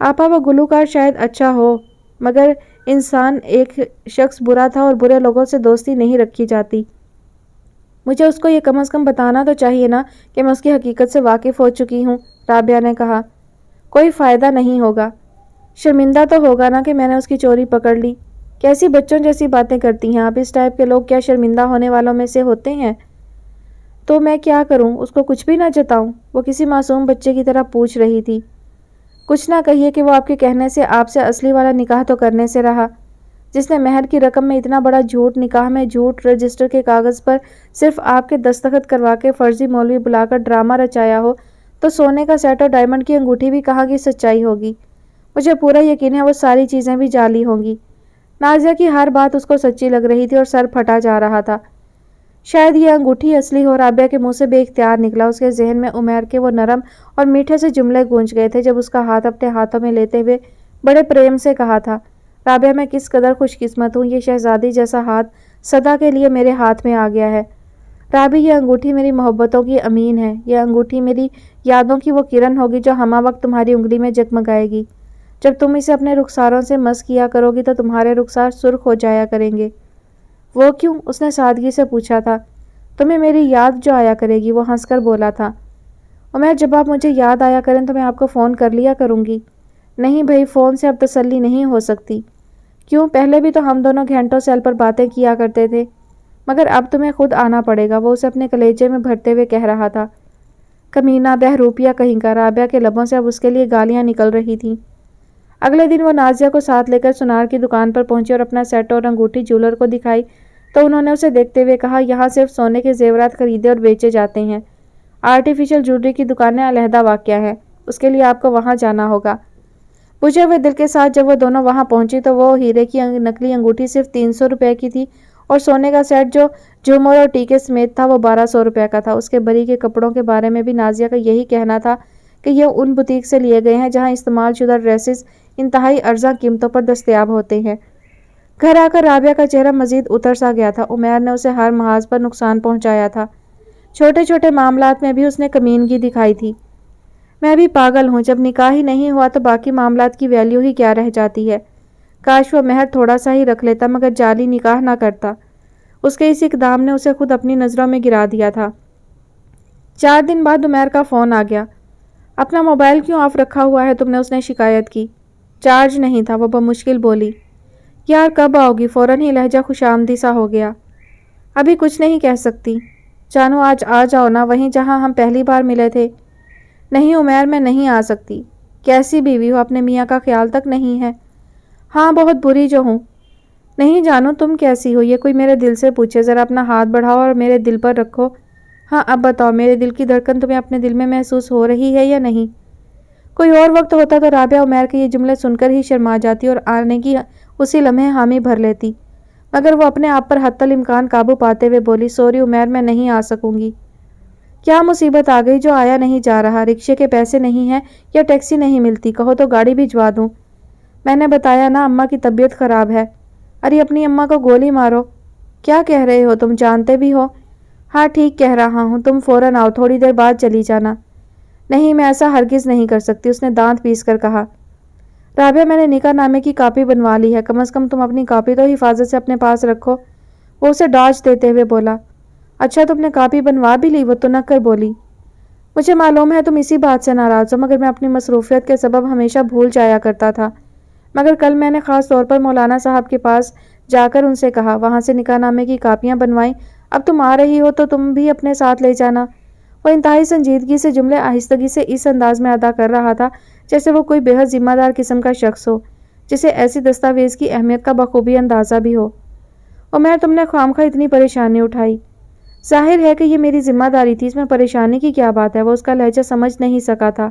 آپا وہ گلوکار شاید اچھا ہو، مگر انسان ایک شخص برا تھا اور برے لوگوں سے دوستی نہیں رکھی جاتی۔ مجھے اس کو یہ کم از کم بتانا تو چاہیے نا کہ میں اس کی حقیقت سے واقف ہو چکی ہوں، رابعہ نے کہا۔ کوئی فائدہ نہیں ہوگا۔ شرمندہ تو ہوگا نا کہ میں نے اس کی چوری پکڑ لی۔ کیسی بچوں جیسی باتیں کرتی ہیں آپ، اس ٹائپ کے لوگ کیا شرمندہ ہونے والوں میں سے ہوتے ہیں؟ تو میں کیا کروں، اس کو کچھ بھی نہ جتاؤں؟ وہ کسی معصوم بچے کی طرح پوچھ رہی تھی۔ کچھ نہ کہیے کہ وہ آپ کے کہنے سے آپ سے اصلی والا نکاح تو کرنے سے رہا، جس نے مہر کی رقم میں اتنا بڑا جھوٹ، نکاح میں جھوٹ، رجسٹر کے کاغذ پر صرف آپ کے دستخط کروا کے فرضی مولوی بلا کر ڈرامہ رچایا ہو، تو سونے کا سیٹ اور ڈائمنڈ کی انگوٹھی بھی کہاں کی سچائی ہوگی؟ مجھے پورا یقین ہے وہ ساری چیزیں بھی جعلی ہوں گی۔ نازیہ کی ہر بات اس کو سچی لگ رہی تھی اور سر پھٹا جا رہا تھا۔ شاید یہ انگوٹھی اصلی ہو۔ رابعہ کے منہ سے بے اختیار نکلا۔ اس کے ذہن میں عمیر کے وہ نرم اور میٹھے سے جملے گونج گئے تھے جب اس کا ہاتھ اپنے ہاتھوں میں لیتے ہوئے بڑے پریم سے کہا تھا، رابعہ میں کس قدر خوش قسمت ہوں، یہ شہزادی جیسا ہاتھ سدا کے لیے میرے ہاتھ میں آ گیا ہے۔ رابعہ یہ انگوٹھی میری محبتوں کی امین ہے، یہ انگوٹھی میری یادوں کی وہ کرن ہوگی جو ہمہ وقت تمہاری انگلی میں جگمگائے گی۔ جب تم اسے اپنے رخساروں سے مس کیا کرو گی تو تمہارے رخسار سرخ ہو جایا کریں گے۔ وہ کیوں؟ اس نے سادگی سے پوچھا تھا۔ تمہیں میری یاد جو آیا کرے گی، وہ ہنس کر بولا تھا۔ عمیر جب آپ مجھے یاد آیا کریں تو میں آپ کو فون کر لیا کروں گی۔ نہیں بھائی، فون سے اب تسلی نہیں ہو سکتی۔ کیوں؟ پہلے بھی تو ہم دونوں گھنٹوں سیل پر باتیں کیا کرتے تھے۔ مگر اب تمہیں خود آنا پڑے گا، وہ اسے اپنے کلیجے میں بھرتے ہوئے کہہ رہا تھا۔ کمینہ، بہروپیہ کہیں کا۔ رابعہ کے لبوں سے اب اس کے لیے گالیاں نکل رہی تھیں۔ اگلے دن وہ نازیہ کو ساتھ لے کر سونار کی دکان پر پہنچی اور اپنا سیٹ اور انگوٹھی جولر کو دکھائی تو انہوں نے اسے دیکھتے ہوئے کہا، یہاں صرف سونے کے زیورات خریدے اور بیچے جاتے ہیں، آرٹیفیشل جویلری کی دکانیں علیحدہ واقع ہیں، اس کے لیے آپ کو وہاں جانا ہوگا۔ بجھے ہوئے دل کے ساتھ جب وہ دونوں وہاں پہنچی تو وہ ہیرے کی نکلی انگوٹھی صرف 300 روپے کی تھی اور سونے کا سیٹ جو جھومر اور ٹیکے سمیت تھا وہ 1200 روپے کا تھا۔ اس کے بری کے کپڑوں کے بارے میں بھی نازیہ کا یہی کہنا تھا کہ یہ ان بوتیک سے لیے گئے ہیں جہاں استعمال شدہ ڈریسز انتہائی ارزاں قیمتوں پر دستیاب ہوتے ہیں۔ گھر آ کر رابعہ کا چہرہ مزید اتر سا گیا تھا۔ عمیر نے اسے ہر محاذ پر نقصان پہنچایا تھا۔ چھوٹے چھوٹے معاملات میں بھی اس نے کمینگی دکھائی تھی۔ میں بھی پاگل ہوں، جب نکاح ہی نہیں ہوا تو باقی معاملات کی ویلیو ہی کیا رہ جاتی ہے۔ کاش وہ مہر تھوڑا سا ہی رکھ لیتا مگر جعلی نکاح نہ کرتا۔ اس کے اس اقدام نے اسے خود اپنی نظروں میں گرا دیا تھا۔ 4 دن بعد عمیر کا فون آ گیا۔ اپنا موبائل کیوں آف رکھا ہوا ہے تم نے؟ اس نے شکایت کی۔ چارج نہیں تھا، وہ بمشکل بولی۔ یار کب آؤ گی؟ فوراً ہی لہجہ خوش آمدی سا ہو گیا۔ ابھی کچھ نہیں کہہ سکتی۔ جانو آج آ جاؤ نا، وہیں جہاں ہم پہلی بار ملے تھے۔ نہیں عمیر، میں نہیں آ سکتی۔ کیسی بیوی ہو، اپنے میاں کا خیال تک نہیں ہے۔ ہاں بہت بری جو ہوں۔ نہیں جانو تم کیسی ہو، یہ کوئی میرے دل سے پوچھے، ذرا اپنا ہاتھ بڑھاؤ اور میرے دل پر رکھو۔ ہاں اب بتاؤ، میرے دل کی دھڑکن تمہیں اپنے دل میں محسوس ہو رہی ہے یا نہیں؟ کوئی اور وقت ہوتا تو رابعہ عمیر کے یہ جملے سن کر ہی شرما جاتی اور آنے کی اسی لمحے حامی بھر لیتی، مگر وہ اپنے آپ پر حتی الامکان قابو پاتے ہوئے بولی، سوری عمیر، میں نہیں آ سکوں گی۔ کیا مصیبت آ گئی جو آیا نہیں جا رہا؟ رکشے کے پیسے نہیں ہیں یا ٹیکسی نہیں ملتی؟ کہو تو گاڑی بھجوا دوں۔ میں نے بتایا نا اماں کی طبیعت خراب ہے۔ ارے اپنی اماں کو گولی مارو۔ کیا کہہ رہے ہو تم؟ جانتے بھی ہو۔ ہاں ٹھیک کہہ رہا ہوں، تم فوراً آؤ، تھوڑی دیر بعد چلی جانا۔ نہیں میں ایسا ہرگز نہیں کر سکتی، اس نے دانت پیس کر کہا۔ رابعہ میں نے نکاح نامے کی کاپی بنوا لی ہے، کم از کم تم اپنی کاپی تو حفاظت سے اپنے پاس رکھو، وہ اسے ڈاج دیتے ہوئے بولا۔ اچھا تم نے کاپی بنوا بھی لی؟ وہ تنک کر بولی۔ مجھے معلوم ہے تم اسی بات سے ناراض ہو، مگر میں اپنی مصروفیت کے سبب ہمیشہ بھول جایا کرتا تھا۔ مگر کل میں نے خاص طور پر مولانا صاحب کے پاس جا کر ان سے کہا، وہاں سے نکاح نامے کی کاپیاں بنوائیں، اب تم آ رہی ہو تو تم بھی اپنے ساتھ لے جانا۔ وہ انتہائی سنجیدگی سے جملے آہستگی سے اس انداز میں ادا کر رہا تھا جیسے وہ کوئی بے حد ذمہ دار قسم کا شخص ہو جسے ایسی دستاویز کی اہمیت کا بخوبی اندازہ بھی ہو۔ عمیر تم نے خوامخواہ اتنی پریشانی اٹھائی۔ ظاہر ہے کہ یہ میری ذمہ داری تھی، اس میں پریشانی کی کیا بات ہے؟ وہ اس کا لہجہ سمجھ نہیں سکا تھا۔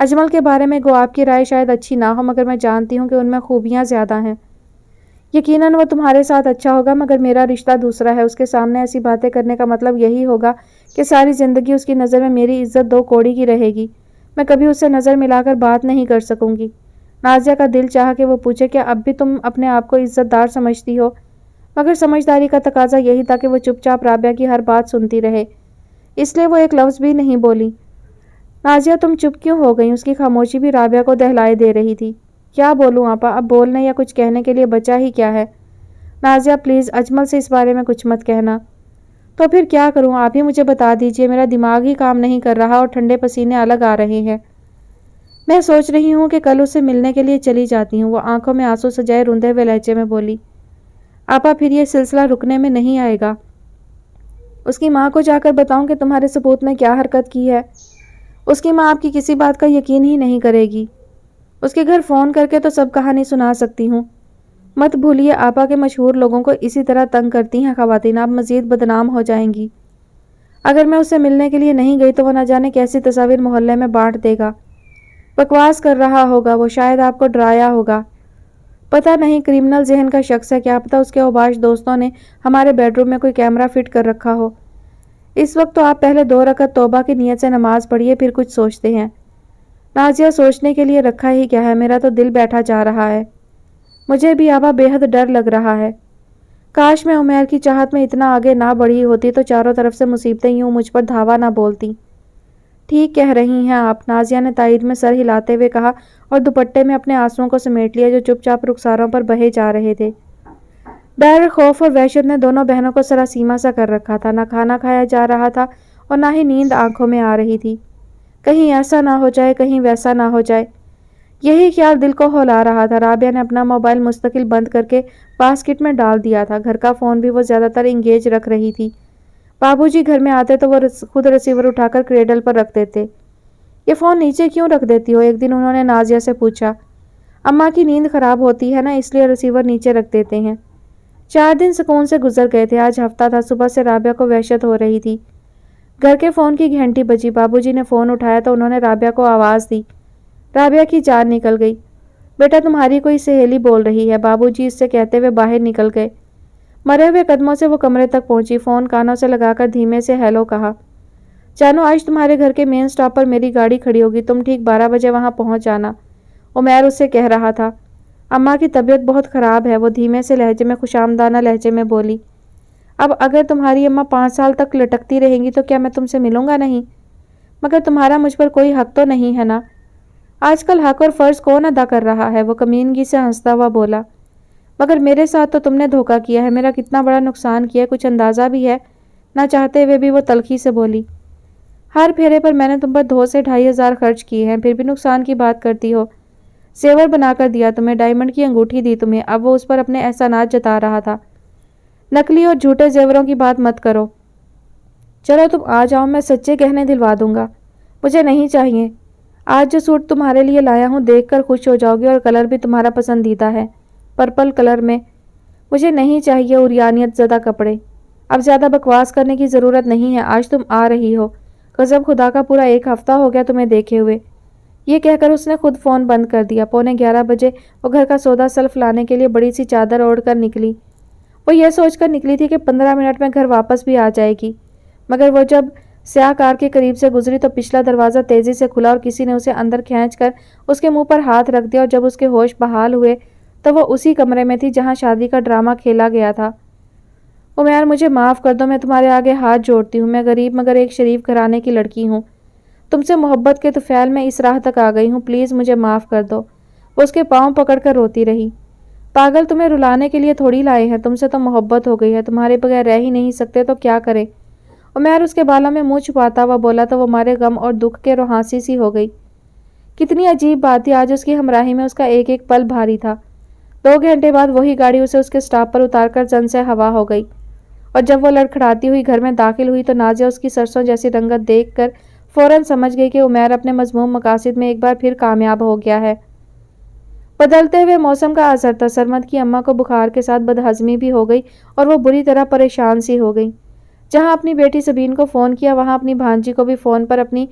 اجمل کے بارے میں گو آپ کی رائے شاید اچھی نہ ہو، مگر میں جانتی ہوں کہ ان میں خوبیاں زیادہ ہیں۔ یقیناً وہ تمہارے ساتھ اچھا ہوگا، مگر میرا رشتہ دوسرا ہے۔ اس کے سامنے ایسی باتیں کرنے کا مطلب یہی ہوگا کہ ساری زندگی اس کی نظر میں میری عزت 2 کوڑی کی رہے گی۔ میں کبھی اس سے نظر ملا کر بات نہیں کر سکوں گی۔ نازیہ کا دل چاہا کہ وہ پوچھے، کیا اب بھی تم اپنے آپ کو عزت دار سمجھتی ہو؟ مگر سمجھداری کا تقاضا یہی تھا کہ وہ چپ چاپ رابعہ کی ہر بات سنتی رہے، اس لیے وہ ایک لفظ بھی نہیں بولی۔ نازیہ تم چپ کیوں ہو گئی؟ اس کی خاموشی بھی رابعہ کو دہلائے دے رہی تھی۔ کیا بولوں آپا، اب بولنے یا کچھ کہنے کے لیے بچا ہی کیا ہے؟ نازیہ پلیز اجمل سے اس بارے میں کچھ مت کہنا۔ تو پھر کیا کروں؟ آپ ہی مجھے بتا دیجئے، میرا دماغ ہی کام نہیں کر رہا اور ٹھنڈے پسینے الگ آ رہے ہیں۔ میں سوچ رہی ہوں کہ کل اسے ملنے کے لیے چلی جاتی ہوں، وہ آنکھوں میں آنسو سجائے روندے ہوئے لہجے میں بولی۔ آپا پھر یہ سلسلہ رکنے میں نہیں آئے گا۔ اس کی ماں کو جا کر بتاؤں کہ تمہارے سپوت نے کیا حرکت کی ہے؟ اس کی ماں آپ کی کسی بات کا یقین ہی نہیں کرے گی۔ اس کے گھر فون کر کے تو سب کہانی سنا سکتی ہوں۔ مت بھولیے آپا کے مشہور لوگوں کو اسی طرح تنگ کرتی ہیں خواتین، آپ مزید بدنام ہو جائیں گی۔ اگر میں اسے ملنے کے لیے نہیں گئی تو وہ نہ جانے کیسی تصاویر محلے میں بانٹ دے گا۔ بکواس کر رہا ہوگا وہ، شاید آپ کو ڈرایا ہوگا۔ پتہ نہیں کرمنل ذہن کا شخص ہے، کیا پتہ اس کے اوباش دوستوں نے ہمارے بیڈ روم میں کوئی کیمرہ فٹ کر رکھا ہو۔ اس وقت تو آپ پہلے 2 رکعت توبہ کی نیت سے نماز پڑھیے، پھر کچھ سوچتے ہیں۔ نازیہ سوچنے کے لیے رکھا ہی کیا ہے، میرا تو دل بیٹھا جا رہا ہے۔ مجھے بھی آبا بے حد ڈر لگ رہا ہے۔ کاش میں عمیر کی چاہت میں اتنا آگے نہ بڑھی ہوتی تو چاروں طرف سے مصیبتیں یوں مجھ پر دھاوا نہ بولتی۔ ٹھیک کہہ رہی ہیں آپ، نازیہ نے تائید میں سر ہلاتے ہوئے کہا اور دوپٹے میں اپنے آنسوؤں کو سمیٹ لیا جو چپ چاپ رخساروں پر بہے جا رہے تھے۔ ڈر، خوف اور وحشت نے دونوں بہنوں کو سراسیمہ سا کر رکھا تھا، نہ کھانا کھایا جا رہا تھا اور نہ ہی نیند آنکھوں میں آ رہی تھی۔ کہیں ایسا نہ ہو جائے، کہیں ویسا نہ ہو جائے، یہی خیال دل کو ہلا رہا تھا۔ رابعہ نے اپنا موبائل مستقل بند کر کے باسکٹ میں ڈال دیا تھا، گھر کا فون بھی وہ زیادہ تر انگیج رکھ رہی تھی۔ بابو جی گھر میں آتے تو وہ خود ریسیور اٹھا کر کریڈل پر رکھ دیتے۔ یہ فون نیچے کیوں رکھ دیتی ہو؟ ایک دن انہوں نے نازیہ سے پوچھا۔ اماں کی نیند خراب ہوتی ہے نا، اس لیے ریسیور نیچے رکھ دیتے ہیں۔ 4 دن سکون سے گزر گئے تھے، آج ہفتہ تھا۔ صبح سے رابعہ کو وحشت ہو رہی تھی۔ گھر کے فون کی گھنٹی بجی، بابو جی نے فون اٹھایا تو انہوں نے رابعہ کو آواز دی۔ رابعہ کی جان نکل گئی۔ بیٹا تمہاری کوئی سہیلی بول رہی ہے، بابو جی اس سے کہتے ہوئے باہر نکل گئے۔ مرے ہوئے قدموں سے وہ کمرے تک پہنچی، فون کانوں سے لگا کر دھیمے سے ہیلو کہا۔ جانو آج تمہارے گھر کے مین سٹاپ پر میری گاڑی کھڑی ہوگی، تم ٹھیک 12 بجے وہاں پہنچ جانا، عمیر اس سے کہہ رہا تھا۔ اماں کی طبیعت بہت خراب ہے، وہ دھیمے سے لہجے میں خوشامدانہ لہجے میں بولی۔ اب اگر تمہاری اماں 5 سال تک لٹکتی رہیں گی تو کیا میں تم سے ملوں گا نہیں؟ مگر تمہارا مجھ پر کوئی حق تو نہیں ہے نا؟ آج کل حق اور فرض کون ادا کر رہا ہے؟ وہ کمینگی سے ہنستا ہوا بولا۔ مگر میرے ساتھ تو تم نے دھوکہ کیا ہے، میرا کتنا بڑا نقصان کیا ہے، کچھ اندازہ بھی ہے؟ نہ چاہتے ہوئے بھی وہ تلخی سے بولی۔ ہر پھیرے پر میں نے تم پر 2 سے 2,500 خرچ کیے ہیں، پھر بھی نقصان کی بات کرتی ہو۔ زیور بنا کر دیا تمہیں، ڈائمنڈ کی انگوٹھی دی تمہیں، اب وہ اس پر اپنے احسانات جتا رہا تھا۔ نقلی اور جھوٹے زیوروں کی بات مت کرو۔ چلو تم آ جاؤ، میں سچے گہنے دلوا دوں گا۔ مجھے نہیں چاہیے۔ آج جو سوٹ تمہارے لیے لایا ہوں دیکھ کر خوش ہو جاؤ گی، اور کلر بھی تمہارا پسندیدہ ہے، پرپل کلر میں۔ مجھے نہیں چاہیے عریانیت زدہ کپڑے۔ اب زیادہ بکواس کرنے کی ضرورت نہیں ہے، آج تم آ رہی ہو۔ قسم خدا کا پورا 1 ہفتہ ہو گیا تمہیں دیکھے ہوئے۔ یہ کہہ کر اس نے خود فون بند کر دیا۔ 11:15 بجے وہ گھر کا سودا سلف لانے کے لیے بڑی سی چادر اوڑھ کر نکلی۔ وہ یہ سوچ کر نکلی تھی کہ 15 منٹ میں گھر واپس بھی آ جائے گی، مگر وہ جب سیاہ کار کے قریب سے گزری تو پچھلا دروازہ تیزی سے کھلا اور کسی نے اسے اندر کھینچ کر اس کے منہ پر ہاتھ رکھ دیا، اور جب اس کے ہوش بحال ہوئے تو وہ اسی کمرے میں تھی جہاں شادی کا ڈرامہ کھیلا گیا تھا۔ عمیر مجھے معاف کر دو، میں تمہارے آگے ہاتھ جوڑتی ہوں، میں غریب مگر ایک شریف گھرانے کی لڑکی ہوں، تم سے محبت کے طفیل میں اس راہ تک آ گئی ہوں، پلیز مجھے معاف کر دو۔ وہ اس کے پاؤں پکڑ کر روتی رہی۔ پاگل، تمہیں رلانے کے لیے تھوڑی لائے ہیں، تم سے تو محبت ہو گئی ہے، تمہارے بغیر رہ ہی نہیں سکتے تو کیا کریں؟ عمیر اس کے بالوں میں منہ چھپاتا ہوا بولا تو وہ مارے غم اور دکھ کے روحانسی سی ہو گئی۔ کتنی عجیب بات تھی، آج اس کی ہمراہی میں اس کا ایک ایک پل بھاری تھا۔ 2 گھنٹے بعد وہی گاڑی اسے اس کے سٹاپ پر اتار کر زن سے ہوا ہو گئی، اور جب وہ لڑکھڑاتی ہوئی گھر میں داخل ہوئی تو نازیہ اس کی سرسوں جیسی رنگت دیکھ کر فوراً سمجھ گئی کہ عمیر اپنے مذموم مقاصد میں ایک بار پھر کامیاب ہو گیا ہے۔ بدلتے ہوئے موسم کا اثر تھا، سرمد کی اماں کو بخار کے ساتھ بدہضمی بھی ہو گئی اور وہ بری طرح پریشان سی ہو گئی۔ جہاں اپنی بیٹی سبین کو فون کیا وہاں اپنی بھانجی کو بھی فون پر اپنی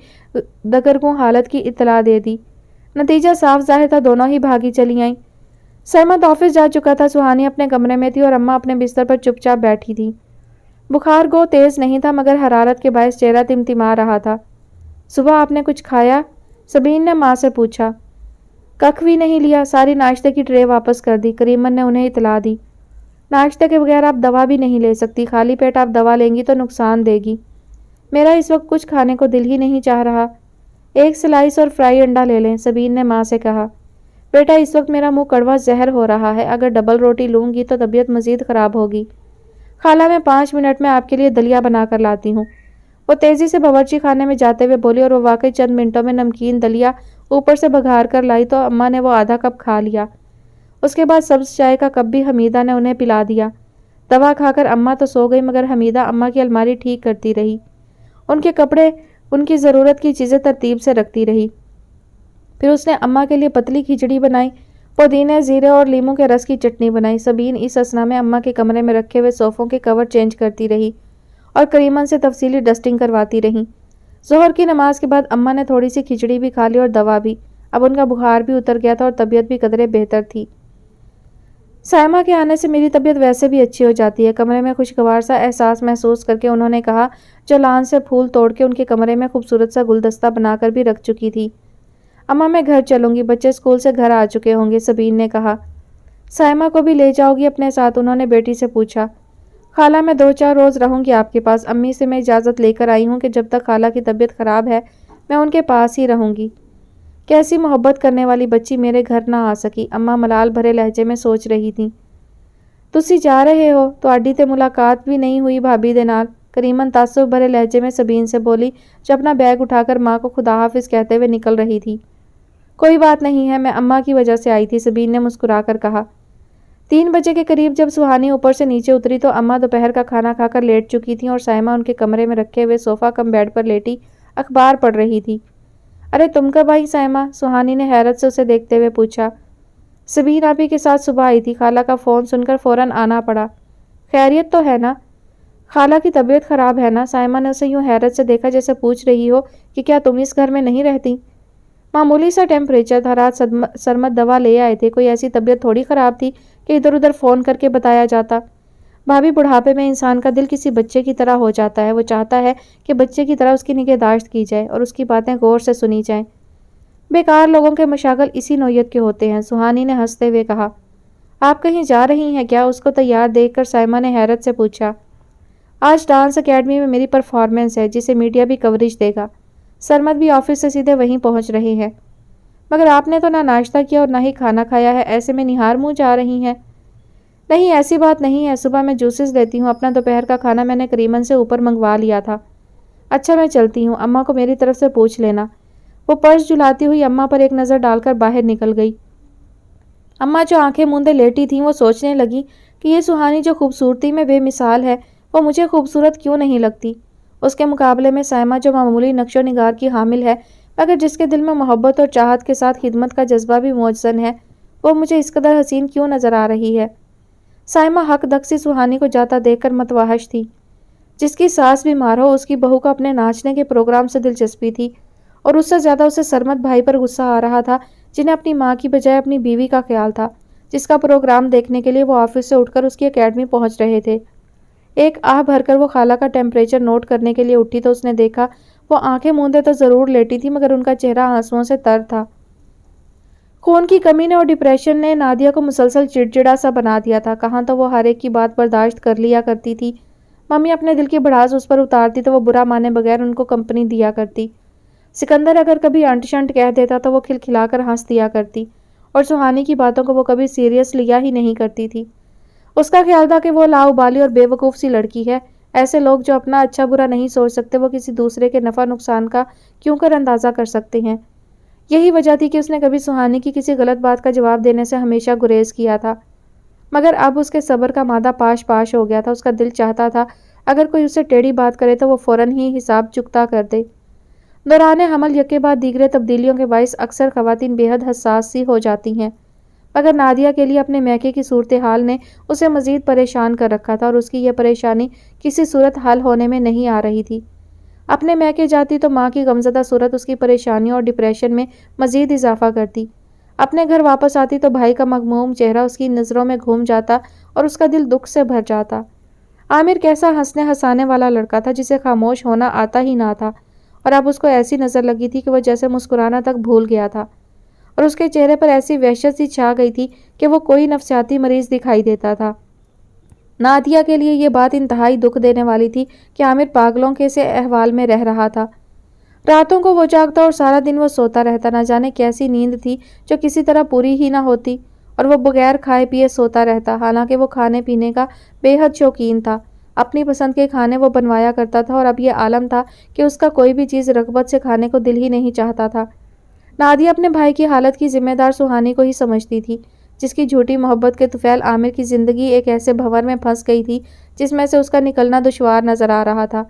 دگرگوں حالت کی اطلاع دے دی۔ نتیجہ صاف ظاہر تھا، دونوں ہی بھاگی چلی آئیں۔ سرمد آفس جا چکا تھا، سہانی اپنے کمرے میں تھی اور اماں اپنے بستر پر چپ چاپ بیٹھی تھی۔ بخار گو تیز نہیں تھا مگر حرارت کے باعث چہرہ تمتما رہا تھا۔ صبح آپ نے کچھ کھایا؟ سبین نے ماں سے پوچھا۔ ککھ بھی نہیں لیا، ساری ناشتے کی ٹرے واپس کر دی، کریمن نے انہیں اطلاع دی۔ ناشتے کے بغیر آپ دوا بھی نہیں لے سکتی، خالی پیٹ آپ دوا لیں گی تو نقصان دے گی۔ میرا اس وقت کچھ کھانے کو دل ہی نہیں چاہ رہا۔ ایک سلائس اور فرائی انڈا لے لیں، سبین نے ماں سے کہا۔ بیٹا اس وقت میرا منہ کڑوا زہر ہو رہا ہے، اگر ڈبل روٹی لوں گی تو طبیعت مزید خراب ہوگی۔ خالہ میں 5 منٹ میں آپ کے لیے دلیا بنا کر لاتی ہوں۔ وہ تیزی سے باورچی خانے میں جاتے ہوئے بولی اور وہ واقعی چند منٹوں میں نمکین دلیا اوپر سے بگھار کر لائی تو اماں نے وہ آدھا کپ کھا لیا۔ اس کے بعد سبز چائے کا کپ بھی حمیدہ نے انہیں پلا دیا۔ دوا کھا کر اماں تو سو گئی مگر حمیدہ اماں کی الماری ٹھیک کرتی رہی، ان کے کپڑے، ان کی ضرورت کی چیزیں ترتیب سے رکھتی رہی۔ پھر اس نے اماں کے لیے پتلی کھچڑی بنائی، پودینے، زیرے اور لیموں کے رس کی چٹنی بنائی۔ سبین اس اثنا میں اماں کے کمرے میں رکھے ہوئے صوفوں کے کور چینج کرتی رہی اور کریمن سے تفصیلی ڈسٹنگ کرواتی رہی۔ ظہر کی نماز کے بعد اماں نے تھوڑی سی کھچڑی بھی کھا لی اور دوا بھی۔ اب ان کا بخار بھی اتر گیا تھا اور طبیعت بھی قدرے بہتر تھی۔ سائمہ کے آنے سے میری طبیعت ویسے بھی اچھی ہو جاتی ہے، کمرے میں خوشگوار سا احساس محسوس کر کے انہوں نے کہا، جو لان سے پھول توڑ کے ان کے کمرے میں خوبصورت سا گلدستہ بنا کر بھی رکھ چکی تھی۔ اماں میں گھر چلوں گی، بچے اسکول سے گھر آ چکے ہوں گے، سبین نے کہا۔ سائمہ کو بھی لے جاؤ گی اپنے ساتھ؟ انہوں نے بیٹی سے پوچھا۔ خالہ میں 2-4 روز رہوں گی آپ کے پاس، امی سے میں اجازت لے کر آئی ہوں کہ جب تک خالہ کی طبیعت خراب ہے میں ان کے پاس ہی رہوں گی۔ کیسی محبت کرنے والی بچی میرے گھر نہ آ سکی، اماں ملال بھرے لہجے میں سوچ رہی تھیں۔ تسی جا رہے ہو تو اڈی تے ملاقات بھی نہیں ہوئی بھابی دے نال، کریمن تعصب بھرے لہجے میں سبین سے بولی جو اپنا بیگ اٹھا کر ماں کو خدا حافظ کہتے ہوئے نکل رہی تھی۔ کوئی بات نہیں ہے، میں اماں کی وجہ سے آئی تھی، سبین نے مسکرا کر کہا۔ 3 بجے کے قریب جب سہانی اوپر سے نیچے اتری تو اماں دوپہر کا کھانا کھا کر لیٹ چکی تھیں اور سائمہ ان کے کمرے میں رکھے ہوئے صوفہ کم بیڈ پر لیٹی اخبار پڑھ رہی تھی۔ ارے تم کب آئی سائمہ؟ سہانی نے حیرت سے اسے دیکھتے ہوئے پوچھا۔ سبین آپی کے ساتھ صبح آئی تھی، خالہ کا فون سن کر فوراً آنا پڑا۔ خیریت تو ہے نا؟ خالہ کی طبیعت خراب ہے نا؟ سائمہ نے اسے یوں حیرت سے دیکھا جیسے پوچھ رہی ہو کہ کیا تم اس گھر میں نہیں رہتی؟ معمولی سا ٹیمپریچر تھا، رات سرمد دوا لے آئے تھے، کوئی ایسی طبیعت تھوڑی خراب تھی کہ ادھر ادھر فون کر کے بتایا جاتا۔ بھابی بڑھاپے میں انسان کا دل کسی بچے کی طرح ہو جاتا ہے، وہ چاہتا ہے کہ بچے کی طرح اس کی نگہداشت کی جائے اور اس کی باتیں غور سے سنی جائیں۔ بیکار لوگوں کے مشاغل اسی نوعیت کے ہوتے ہیں، سہانی نے ہنستے ہوئے کہا۔ آپ کہیں جا رہی ہیں کیا؟ اس کو تیار دیکھ کر سائمہ نے حیرت سے پوچھا۔ آج ڈانس اکیڈمی میں میری پرفارمنس ہے جسے میڈیا بھی کوریج دے گا، سرمد بھی آفس سے سیدھے وہیں پہنچ رہے ہیں۔ مگر آپ نے تو نہ ناشتہ کیا اور نہ ہی کھانا کھایا ہے، ایسے میں نہار منہ جا رہی ہیں؟ نہیں ایسی بات نہیں ہے، صبح میں جوسز لیتی ہوں، اپنا دوپہر کا کھانا میں نے کریمن سے اوپر منگوا لیا تھا۔ اچھا میں چلتی ہوں، اماں کو میری طرف سے پوچھ لینا۔ وہ پرس جھلاتی ہوئی اماں پر ایک نظر ڈال کر باہر نکل گئی۔ اماں جو آنکھیں موندے لیٹی تھیں وہ سوچنے لگی کہ یہ سہانی جو خوبصورتی میں بے مثال ہے وہ مجھے خوبصورت کیوں نہیں لگتی؟ اس کے مقابلے میں سائمہ جو معمولی نقش و نگار کی حامل ہے مگر جس کے دل میں محبت اور چاہت کے ساتھ خدمت کا جذبہ بھی موجزن ہے، وہ مجھے اس قدر حسین کیوں نظر آ رہی ہے؟ سائمہ حق دقسی سہانی کو جاتا دیکھ کر متوحش تھی۔ جس کی ساس بیمار ہو اس کی بہو کو اپنے ناچنے کے پروگرام سے دلچسپی تھی اور اس سے زیادہ اسے سرمد بھائی پر غصہ آ رہا تھا جنہیں اپنی ماں کی بجائے اپنی بیوی کا خیال تھا، جس کا پروگرام دیکھنے کے لیے وہ آفس سے اٹھ کر اس کی اکیڈمی پہنچ رہے تھے۔ ایک آہ بھر کر وہ خالہ کا ٹیمپریچر نوٹ کرنے کے لیے اٹھی تو اس نے دیکھا وہ آنکھیں موندے تو ضرور لیٹی تھی مگر ان کا چہرہ آنسوؤں سے تر تھا۔ خون کی کمی نے اور ڈپریشن نے نادیہ کو مسلسل چڑچڑا سا بنا دیا تھا، کہاں تو وہ ہر ایک کی بات برداشت کر لیا کرتی تھی، ممی اپنے دل کی بڑاس اس پر اتارتی تو وہ برا مانے بغیر ان کو کمپنی دیا کرتی، سکندر اگر کبھی انٹ شنٹ کہہ دیتا تو وہ کھلکھلا کر ہنس دیا کرتی اور سہانی کی باتوں کو وہ کبھی سیریس لیا ہی نہیں کرتی تھی۔ اس کا خیال تھا کہ وہ لاؤبالی اور بے وقوف سی لڑکی ہے، ایسے لوگ جو اپنا اچھا برا نہیں سوچ سکتے وہ کسی دوسرے کے نفع نقصان کا کیوں کر اندازہ کر سکتے ہیں۔ یہی وجہ تھی کہ اس نے کبھی سہانی کی کسی غلط بات کا جواب دینے سے ہمیشہ گریز کیا تھا، مگر اب اس کے صبر کا مادہ پاش پاش ہو گیا تھا۔ اس کا دل چاہتا تھا اگر کوئی اسے ٹیڑھی بات کرے تو وہ فوراً ہی حساب چکتا کر دے۔ دوران حمل یکے بعد دیگرے تبدیلیوں کے باعث اکثر خواتین بے حد حساس سی ہو جاتی ہیں، مگر نادیہ کے لیے اپنے میکے کی صورتحال نے اسے مزید پریشان کر رکھا تھا اور اس کی یہ پریشانی کسی صورت حل ہونے میں نہیں آ رہی تھی۔ اپنے میکے جاتی تو ماں کی غمزدہ صورت اس کی پریشانیوں اور ڈپریشن میں مزید اضافہ کرتی۔ اپنے گھر واپس آتی تو بھائی کا مغموم چہرہ اس کی نظروں میں گھوم جاتا اور اس کا دل دکھ سے بھر جاتا۔ عامر کیسا ہنسنے ہنسانے والا لڑکا تھا جسے خاموش ہونا آتا ہی نہ تھا، اور اب اس کو ایسی نظر لگی تھی کہ وہ جیسے مسکرانا تک بھول گیا تھا، اور اس کے چہرے پر ایسی وحشت سی چھا گئی تھی کہ وہ کوئی نفسیاتی مریض دکھائی دیتا تھا۔ نادیہ کے لیے یہ بات انتہائی دکھ دینے والی تھی کہ عامر پاگلوں کے سے احوال میں رہ رہا تھا۔ راتوں کو وہ جاگتا اور سارا دن وہ سوتا رہتا، نہ جانے کیسی نیند تھی جو کسی طرح پوری ہی نہ ہوتی، اور وہ بغیر کھائے پیے سوتا رہتا، حالانکہ وہ کھانے پینے کا بے حد شوقین تھا۔ اپنی پسند کے کھانے وہ بنوایا کرتا تھا، اور اب یہ عالم تھا کہ اس کا کوئی بھی چیز رغبت سے کھانے کو دل ہی نہیں چاہتا تھا۔ نادیہ اپنے بھائی کی حالت کی ذمہ دار سہانی کو ہی سمجھتی تھی، جس کی جھوٹی محبت کے طفیل عامر کی زندگی ایک ایسے بھنور میں پھنس گئی تھی جس میں سے اس کا نکلنا دشوار نظر آ رہا تھا۔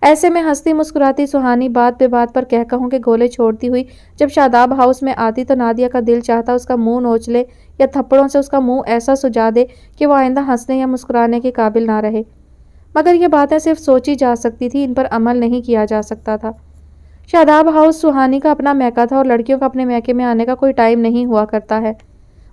ایسے میں ہنستی مسکراتی سہانی بات پہ بات پر کہہ کہوں کے گولے چھوڑتی ہوئی جب شاداب ہاؤس میں آتی تو نادیہ کا دل چاہتا اس کا منہ نوچ لے یا تھپڑوں سے اس کا منہ ایسا سجا دے کہ وہ آئندہ ہنسنے یا مسکرانے کے قابل نہ رہے، مگر یہ باتیں صرف سوچی جا سکتی تھی، ان پر عمل نہیں کیا جا سکتا تھا۔ شاداب ہاؤس سہانی کا اپنا میکہ تھا، اور لڑکیوں کا اپنے میکے میں آنے کا کوئی ٹائم نہیں ہوا کرتا ہے۔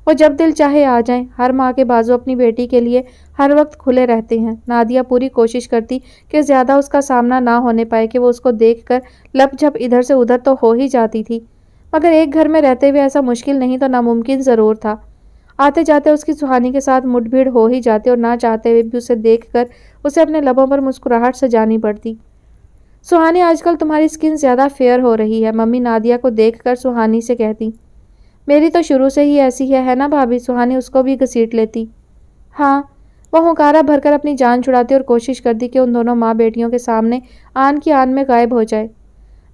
وہ جب دل چاہے آ جائیں۔ ہر ماں کے بازو اپنی بیٹی کے لیے ہر وقت کھلے رہتے ہیں۔ نادیہ پوری کوشش کرتی کہ زیادہ اس کا سامنا نہ ہونے پائے کہ وہ اس کو دیکھ کر لپ جھپ ادھر سے ادھر تو ہو ہی جاتی تھی، مگر ایک گھر میں رہتے ہوئے ایسا مشکل نہیں تو ناممکن ضرور تھا۔ آتے جاتے اس کی سہانی کے ساتھ مٹ بھیڑ ہو ہی جاتی، اور نہ چاہتے ہوئے بھی اسے دیکھ کر اسے اپنے لبوں پر مسکراہٹ سجانی پڑتی۔ سہانی آج کل تمہاری سکن زیادہ فیئر ہو رہی ہے، ممی نادیہ کو دیکھ کر سہانی سے کہتی۔ میری تو شروع سے ہی ایسی ہے نا بھابھی، سہانی اس کو بھی گھسیٹ لیتی۔ ہاں، وہ ہنکارا بھر کر اپنی جان چھڑاتی اور کوشش کرتی کہ ان دونوں ماں بیٹیوں کے سامنے آن کی آن میں غائب ہو جائے۔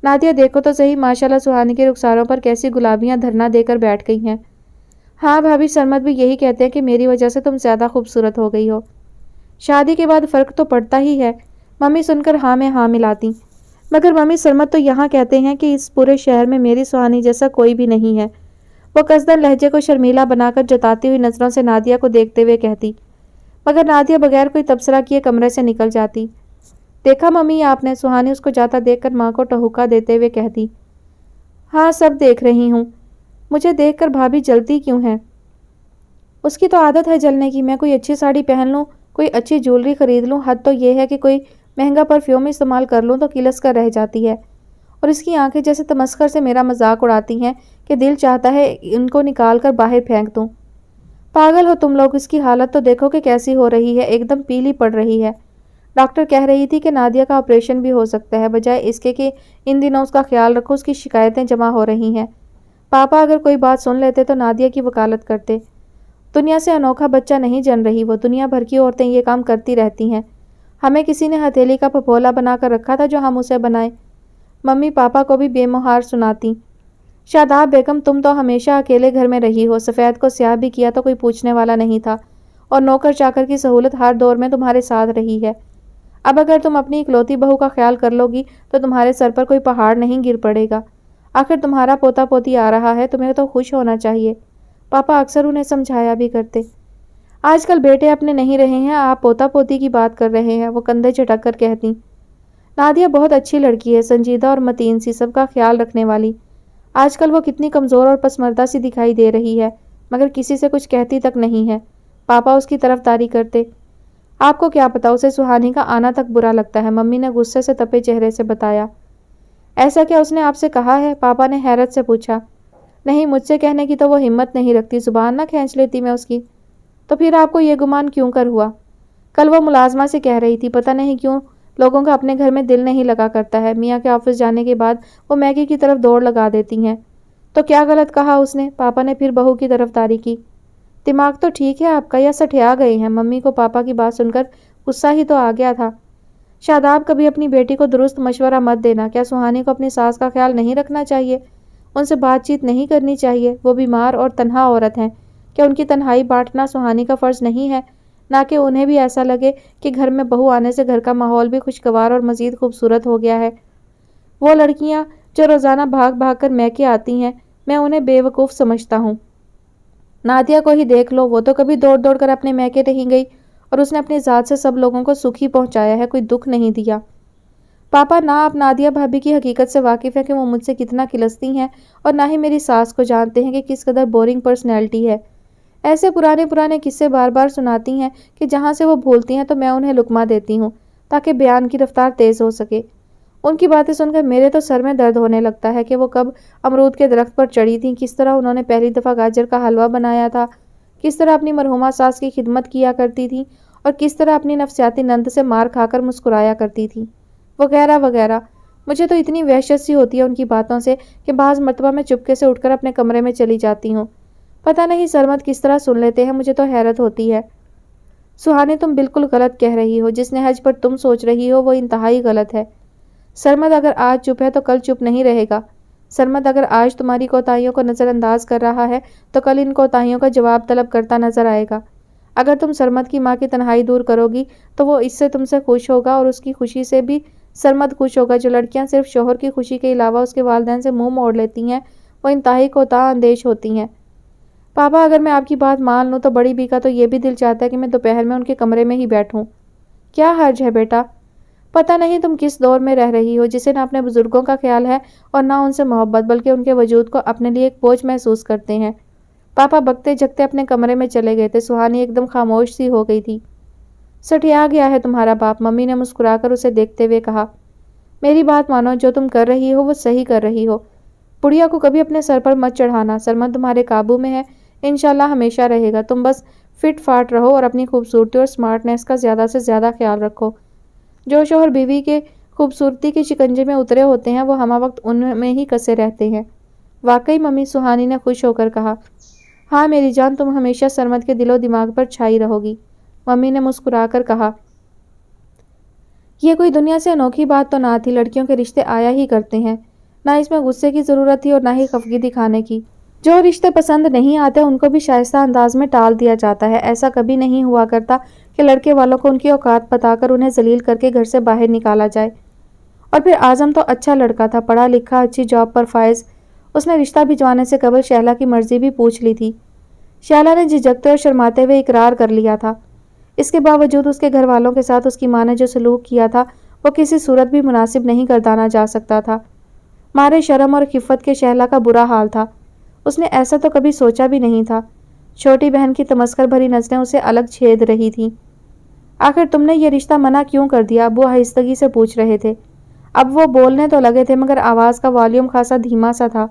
نادیہ دیکھو تو صحیح، ماشاءاللہ سہانی کے رخساروں پر کیسی گلابیاں دھرنا دے کر بیٹھ گئی ہیں۔ ہاں بھابھی، سرمد بھی یہی کہتے ہیں کہ میری وجہ سے تم زیادہ خوبصورت ہو گئی ہو۔ شادی کے بعد فرق تو پڑتا ہی ہے، ممی سن کر ہاں میں ہاں ملاتی۔ مگر ممی سرمد تو یہاں کہتے ہیں کہ اس پورے شہر میں میری سہانی جیسا کوئی بھی نہیں ہے۔ وہ قصدن لہجے کو شرمیلا بنا کر جتاتی ہوئی نظروں سے نادیہ کو دیکھتے ہوئے کہتی، مگر نادیہ بغیر کوئی تبصرہ کیے کمرے سے نکل جاتی۔ دیکھا ممی آپ نے، سہانی اس کو جاتا دیکھ کر ماں کو ٹہوکا دیتے ہوئے کہتی۔ ہاں سب دیکھ رہی ہوں، مجھے دیکھ کر بھابھی جلتی کیوں ہے؟ اس کی تو عادت ہے جلنے کی، میں کوئی اچھی ساڑی پہن لوں، کوئی اچھی جولری خرید لوں، حد تو یہ ہے کہ کوئی مہنگا پرفیوم استعمال کر لوں تو کلس کر رہ جاتی ہے، اور اس کی آنکھیں جیسے تمسخر سے میرا مذاق اڑاتی ہیں کہ دل چاہتا ہے ان کو نکال کر باہر پھینک دوں۔ پاگل ہو تم لوگ، اس کی حالت تو دیکھو کہ کیسی ہو رہی ہے، ایک دم پیلی پڑ رہی ہے۔ ڈاکٹر کہہ رہی تھی کہ نادیہ کا آپریشن بھی ہو سکتا ہے، بجائے اس کے کہ ان دنوں اس کا خیال رکھو، اس کی شکایتیں جمع ہو رہی ہیں۔ پاپا اگر کوئی بات سن لیتے تو نادیہ کی وکالت کرتے۔ دنیا سے انوکھا بچہ نہیں جن رہی وہ، دنیا بھر کی عورتیں یہ کام کرتی رہتی ہیں۔ ہمیں کسی نے ہتھیلی کا پھپولا بنا کر رکھا تھا جو ہم اسے بنائیں۔ ممی پاپا کو بھی بے مہار سناتی۔ شاداب بیگم تم تو ہمیشہ اکیلے گھر میں رہی ہو، سفید کو سیاہ بھی کیا تو کوئی پوچھنے والا نہیں تھا، اور نوکر چاکر کی سہولت ہر دور میں تمہارے ساتھ رہی ہے۔ اب اگر تم اپنی اکلوتی بہو کا خیال کر لو گی تو تمہارے سر پر کوئی پہاڑ نہیں گر پڑے گا۔ آخر تمہارا پوتا پوتی آ رہا ہے، تمہیں تو خوش ہونا چاہیے، پاپا اکثر انہیں سمجھایا بھی کرتے۔ آج کل بیٹے اپنے نہیں رہے ہیں، آپ پوتا پوتی کی بات کر رہے ہیں، وہ کندھے جھٹک کر کہتی۔ نادیہ بہت اچھی لڑکی ہے، سنجیدہ اور متین سی، سب کا خیال رکھنے والی۔ آج کل وہ کتنی کمزور اور پسماندہ سی دکھائی دے رہی ہے، مگر کسی سے کچھ کہتی تک نہیں ہے۔ پاپا اس کی طرفداری کرتے۔ آپ کو کیا پتا، اسے سہانی کا آنا تک برا لگتا ہے، ممی نے غصے سے تپے چہرے سے بتایا۔ ایسا کیا اس نے آپ سے کہا ہے؟ پاپا نے حیرت سے پوچھا۔ نہیں، مجھ سے کہنے کی تو وہ ہمت نہیں رکھتی، زبان نہ کھینچ لیتی میں اس کی۔ تو پھر آپ کو یہ گمان کیوں کر ہوا؟ کل وہ ملازمہ سے کہہ رہی تھی، پتہ نہیں کیوں لوگوں کا اپنے گھر میں دل نہیں لگا کرتا ہے، میاں کے آفس جانے کے بعد وہ میگی کی طرف دوڑ لگا دیتی ہیں۔ تو کیا غلط کہا اس نے؟ پاپا نے پھر بہو کی طرفداری کی۔ دماغ تو ٹھیک ہے آپ کا، یا سٹھیا گئے ہیں؟ ممی کو پاپا کی بات سن کر غصہ ہی تو آ گیا تھا۔ شاداب کبھی اپنی بیٹی کو درست مشورہ مت دینا، کیا سہانی کو اپنی ساس کا خیال نہیں رکھنا چاہیے؟ ان سے بات چیت نہیں کرنی چاہیے؟ وہ بیمار اور تنہا عورت ہیں، کیا ان کی تنہائی بانٹنا سہانی کا فرض نہیں ہے؟ نہ کہ انہیں بھی ایسا لگے کہ گھر میں بہو آنے سے گھر کا ماحول بھی خوشگوار اور مزید خوبصورت ہو گیا ہے۔ وہ لڑکیاں جو روزانہ بھاگ بھاگ کر میکے آتی ہیں، میں انہیں بے وقوف سمجھتا ہوں۔ نادیہ کو ہی دیکھ لو، وہ تو کبھی دوڑ دوڑ کر اپنے میکے نہیں گئی اور اس نے اپنی ذات سے سب لوگوں کو سکھ ہی پہنچایا ہے، کوئی دکھ نہیں دیا۔ پاپا نہ آپ نادیہ بھابی کی حقیقت سے واقف ہیں کہ وہ مجھ سے کتنا کلستی ہیں، اور نہ ہی میری ساس کو جانتے ہیں کہ کس قدر بورنگ پرسنالٹی ہے۔ ایسے پرانے قصے بار بار سناتی ہیں کہ جہاں سے وہ بھولتی ہیں تو میں انہیں لقمہ دیتی ہوں تاکہ بیان کی رفتار تیز ہو سکے۔ ان کی باتیں سن کر میرے تو سر میں درد ہونے لگتا ہے کہ وہ کب امرود کے درخت پر چڑھی تھیں، کس طرح انہوں نے پہلی دفعہ گاجر کا حلوہ بنایا تھا، کس طرح اپنی مرحومہ ساس کی خدمت کیا کرتی تھی، اور کس طرح اپنی نفسیاتی نند سے مار کھا کر مسکرایا کرتی تھی، وغیرہ وغیرہ۔ مجھے تو اتنی وحشت سی ہوتی ہے ان کی باتوں سے کہ بعض مرتبہ میں چپکے سے اٹھ کر اپنے کمرے میں چلی جاتی ہوں۔ پتہ نہیں سرمد کس طرح سن لیتے ہیں، مجھے تو حیرت ہوتی ہے۔ سہانی تم بالکل غلط کہہ رہی ہو، جس نہج پر تم سوچ رہی ہو وہ انتہائی غلط ہے۔ سرمد اگر آج چپ ہے تو کل چپ نہیں رہے گا۔ سرمد اگر آج تمہاری کوتاہیوں کو نظر انداز کر رہا ہے تو کل ان کوتاہیوں کا جواب طلب کرتا نظر آئے گا۔ اگر تم سرمد کی ماں کی تنہائی دور کرو گی تو وہ اس سے تم سے خوش ہوگا، اور اس کی خوشی سے بھی سرمد خوش ہوگا۔ جو لڑکیاں صرف شوہر کی خوشی کے علاوہ اس کے والدین سے منہ موڑ لیتی ہیں وہ انتہائی کوتاہ اندیش ہوتی ہیں۔ پاپا اگر میں آپ کی بات مان لوں تو بڑی بی کا تو یہ بھی دل چاہتا ہے کہ میں دوپہر میں ان کے کمرے میں ہی بیٹھوں۔ کیا حرج ہے بیٹا؟ پتہ نہیں تم کس دور میں رہ رہی ہو جسے نہ اپنے بزرگوں کا خیال ہے اور نہ ان سے محبت، بلکہ ان کے وجود کو اپنے لیے ایک بوجھ محسوس کرتے ہیں۔ پاپا بکتے جگتے اپنے کمرے میں چلے گئے تھے۔ سہانی ایک دم خاموش سی ہو گئی تھی۔ سٹیا گیا ہے تمہارا باپ، ممی نے مسکرا کر اسے دیکھتے ہوئے کہا۔ میری بات مانو، جو تم کر رہی ہو وہ صحیح کر رہی ہو۔ بڑھیا کو کبھی اپنے سر پر مت چڑھانا۔ سرمد تمہارے قابو میں ہے، انشاءاللہ ہمیشہ رہے گا۔ تم بس فٹ فاٹ رہو اور اپنی خوبصورتی اور سمارٹنیس کا زیادہ سے زیادہ خیال رکھو۔ جو شوہر بیوی کے خوبصورتی کے شکنجے میں اترے ہوتے ہیں وہ ہمہ وقت ان میں ہی کسے رہتے ہیں۔ واقعی ممی، سہانی نے خوش ہو کر کہا۔ ہاں میری جان، تم ہمیشہ سرمد کے دل و دماغ پر چھائی رہو گی، ممی نے مسکرا کر کہا۔ یہ کوئی دنیا سے انوکھی بات تو نہ تھی، لڑکیوں کے رشتے آیا ہی کرتے ہیں، نہ اس میں غصے کی ضرورت تھی اور نہ ہی خفگی دکھانے کی۔ جو رشتے پسند نہیں آتے ان کو بھی شائستہ انداز میں ٹال دیا جاتا ہے۔ ایسا کبھی نہیں ہوا کرتا کہ لڑکے والوں کو ان کی اوقات بتا کر انہیں ذلیل کر کے گھر سے باہر نکالا جائے۔ اور پھر اعظم تو اچھا لڑکا تھا، پڑھا لکھا، اچھی جاب پر فائز۔ اس نے رشتہ بھجوانے سے قبل شہلا کی مرضی بھی پوچھ لی تھی۔ شہلا نے جھجکتے اور شرماتے ہوئے اقرار کر لیا تھا۔ اس کے باوجود اس کے گھر والوں کے ساتھ اس کی ماں نے جو سلوک کیا تھا وہ کسی صورت بھی مناسب نہیں گردانا جا سکتا تھا۔ مارے شرم اور خفت کے شہلا کا برا حال تھا۔ اس نے ایسا تو کبھی سوچا بھی نہیں تھا۔ چھوٹی بہن کی تمسخر بھری نظریں اسے الگ چھید رہی تھیں۔ آخر تم نے یہ رشتہ منع کیوں کر دیا؟ ابو آہستگی سے پوچھ رہے تھے۔ اب وہ بولنے تو لگے تھے مگر آواز کا والیوم خاصا دھیما سا تھا۔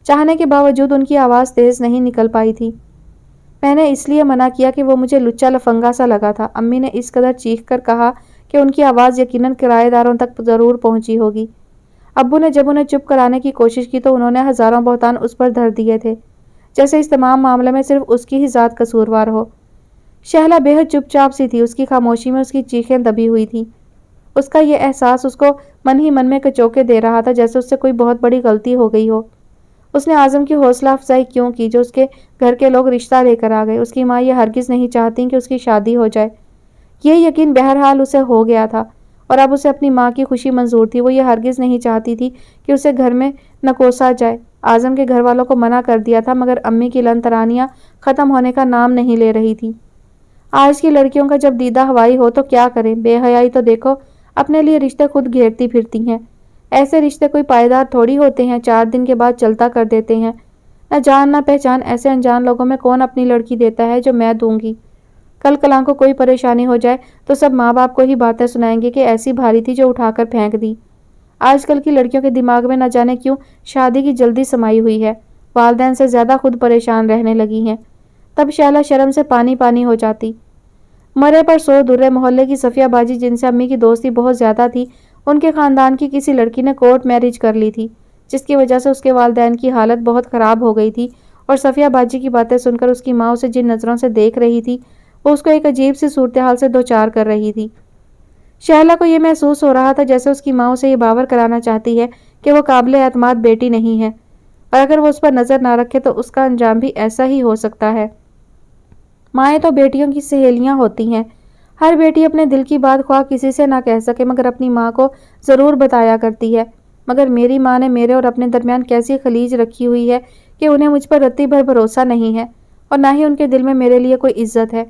چاہنے کے باوجود ان کی آواز تیز نہیں نکل پائی تھی۔ میں نے اس لیے منع کیا کہ وہ مجھے لچا لفنگا سا لگا تھا، امی نے اس قدر چیخ کر کہا کہ ان کی آواز یقیناً کرایہ داروں تک ضرور پہنچی ہوگی۔ ابو نے جب انہیں چپ کرانے کی کوشش کی تو انہوں نے ہزاروں بہتان اس پر دھر دیے تھے، جیسے اس تمام معاملے میں صرف اس کی ہی ذات قصوروار ہو۔ شہلا بے حد چپ چاپ سی تھی، اس کی خاموشی میں اس کی چیخیں دبی ہوئی تھی۔ اس کا یہ احساس اس کو من ہی من میں کچوکے دے رہا تھا، جیسے اس سے کوئی بہت بڑی غلطی ہو گئی ہو۔ اس نے اعظم کی حوصلہ افزائی کیوں کی جو اس کے گھر کے لوگ رشتہ لے کر آ گئے؟ اس کی ماں یہ ہرگز نہیں چاہتی کہ اس کی شادی ہو جائے۔ یہ یقین بہرحال اسے ہو گیا تھا اور اب اسے اپنی ماں کی خوشی منظور تھی۔ وہ یہ ہرگز نہیں چاہتی تھی کہ اسے گھر میں نکوسا جائے۔ اعظم کے گھر والوں کو منع کر دیا تھا مگر امی کی لن ترانیاں ختم ہونے کا نام نہیں لے رہی تھی۔ آج کی لڑکیوں کا جب دیدہ ہوائی ہو تو کیا کریں؟ بے حیائی تو دیکھو، اپنے لیے رشتے خود گھیرتی پھرتی ہیں۔ ایسے رشتے کوئی پائیدار تھوڑی ہوتے ہیں، 4 دن کے بعد چلتا کر دیتے ہیں۔ نہ جان نہ پہچان ایسے انجان لوگوں میں کون اپنی لڑکی دیتا ہے جو میں دوں گی؟ کل کلاں کو کوئی پریشانی ہو جائے تو سب ماں باپ کو ہی باتیں سنائیں گے کہ ایسی بھاری تھی جو اٹھا کر پھینک دی۔ آج کل کی لڑکیوں کے دماغ میں نہ جانے کیوں شادی کی جلدی سمائی ہوئی ہے، والدین سے زیادہ خود پریشان رہنے لگی ہیں۔ تب شہلا شرم سے پانی پانی ہو جاتی۔ مرے پر 100 درے محلے کی صفیہ باجی جن سے امی کی دوستی بہت زیادہ تھی، ان کے خاندان کی کسی لڑکی نے کورٹ میرج کر لی تھی، جس کی وجہ سے اس کے والدین کی حالت بہت خراب ہو گئی تھی، اور صفیہ باجی کی باتیں سن کر اس کی ماں اسے جن نظروں سے دیکھ رہی تھی وہ اس کو ایک عجیب سی صورتحال سے دوچار کر رہی تھی۔ شہلا کو یہ محسوس ہو رہا تھا جیسے اس کی ماں اسے یہ باور کرانا چاہتی ہے کہ وہ قابل اعتماد بیٹی نہیں ہے، اور اگر وہ اس پر نظر نہ رکھے تو اس کا انجام بھی ایسا ہی ہو سکتا ہے۔ مائیں تو بیٹیوں کی سہیلیاں ہوتی ہیں۔ ہر بیٹی اپنے دل کی بات خواہ کسی سے نہ کہہ سکے مگر اپنی ماں کو ضرور بتایا کرتی ہے۔ مگر میری ماں نے میرے اور اپنے درمیان کیسی خلیج رکھی ہوئی ہے کہ انہیں مجھ پر رتی بھر بھروسہ نہیں ہے۔ اور نہ ہی ان کے دل میں میرے لیے کوئی عزت ہے۔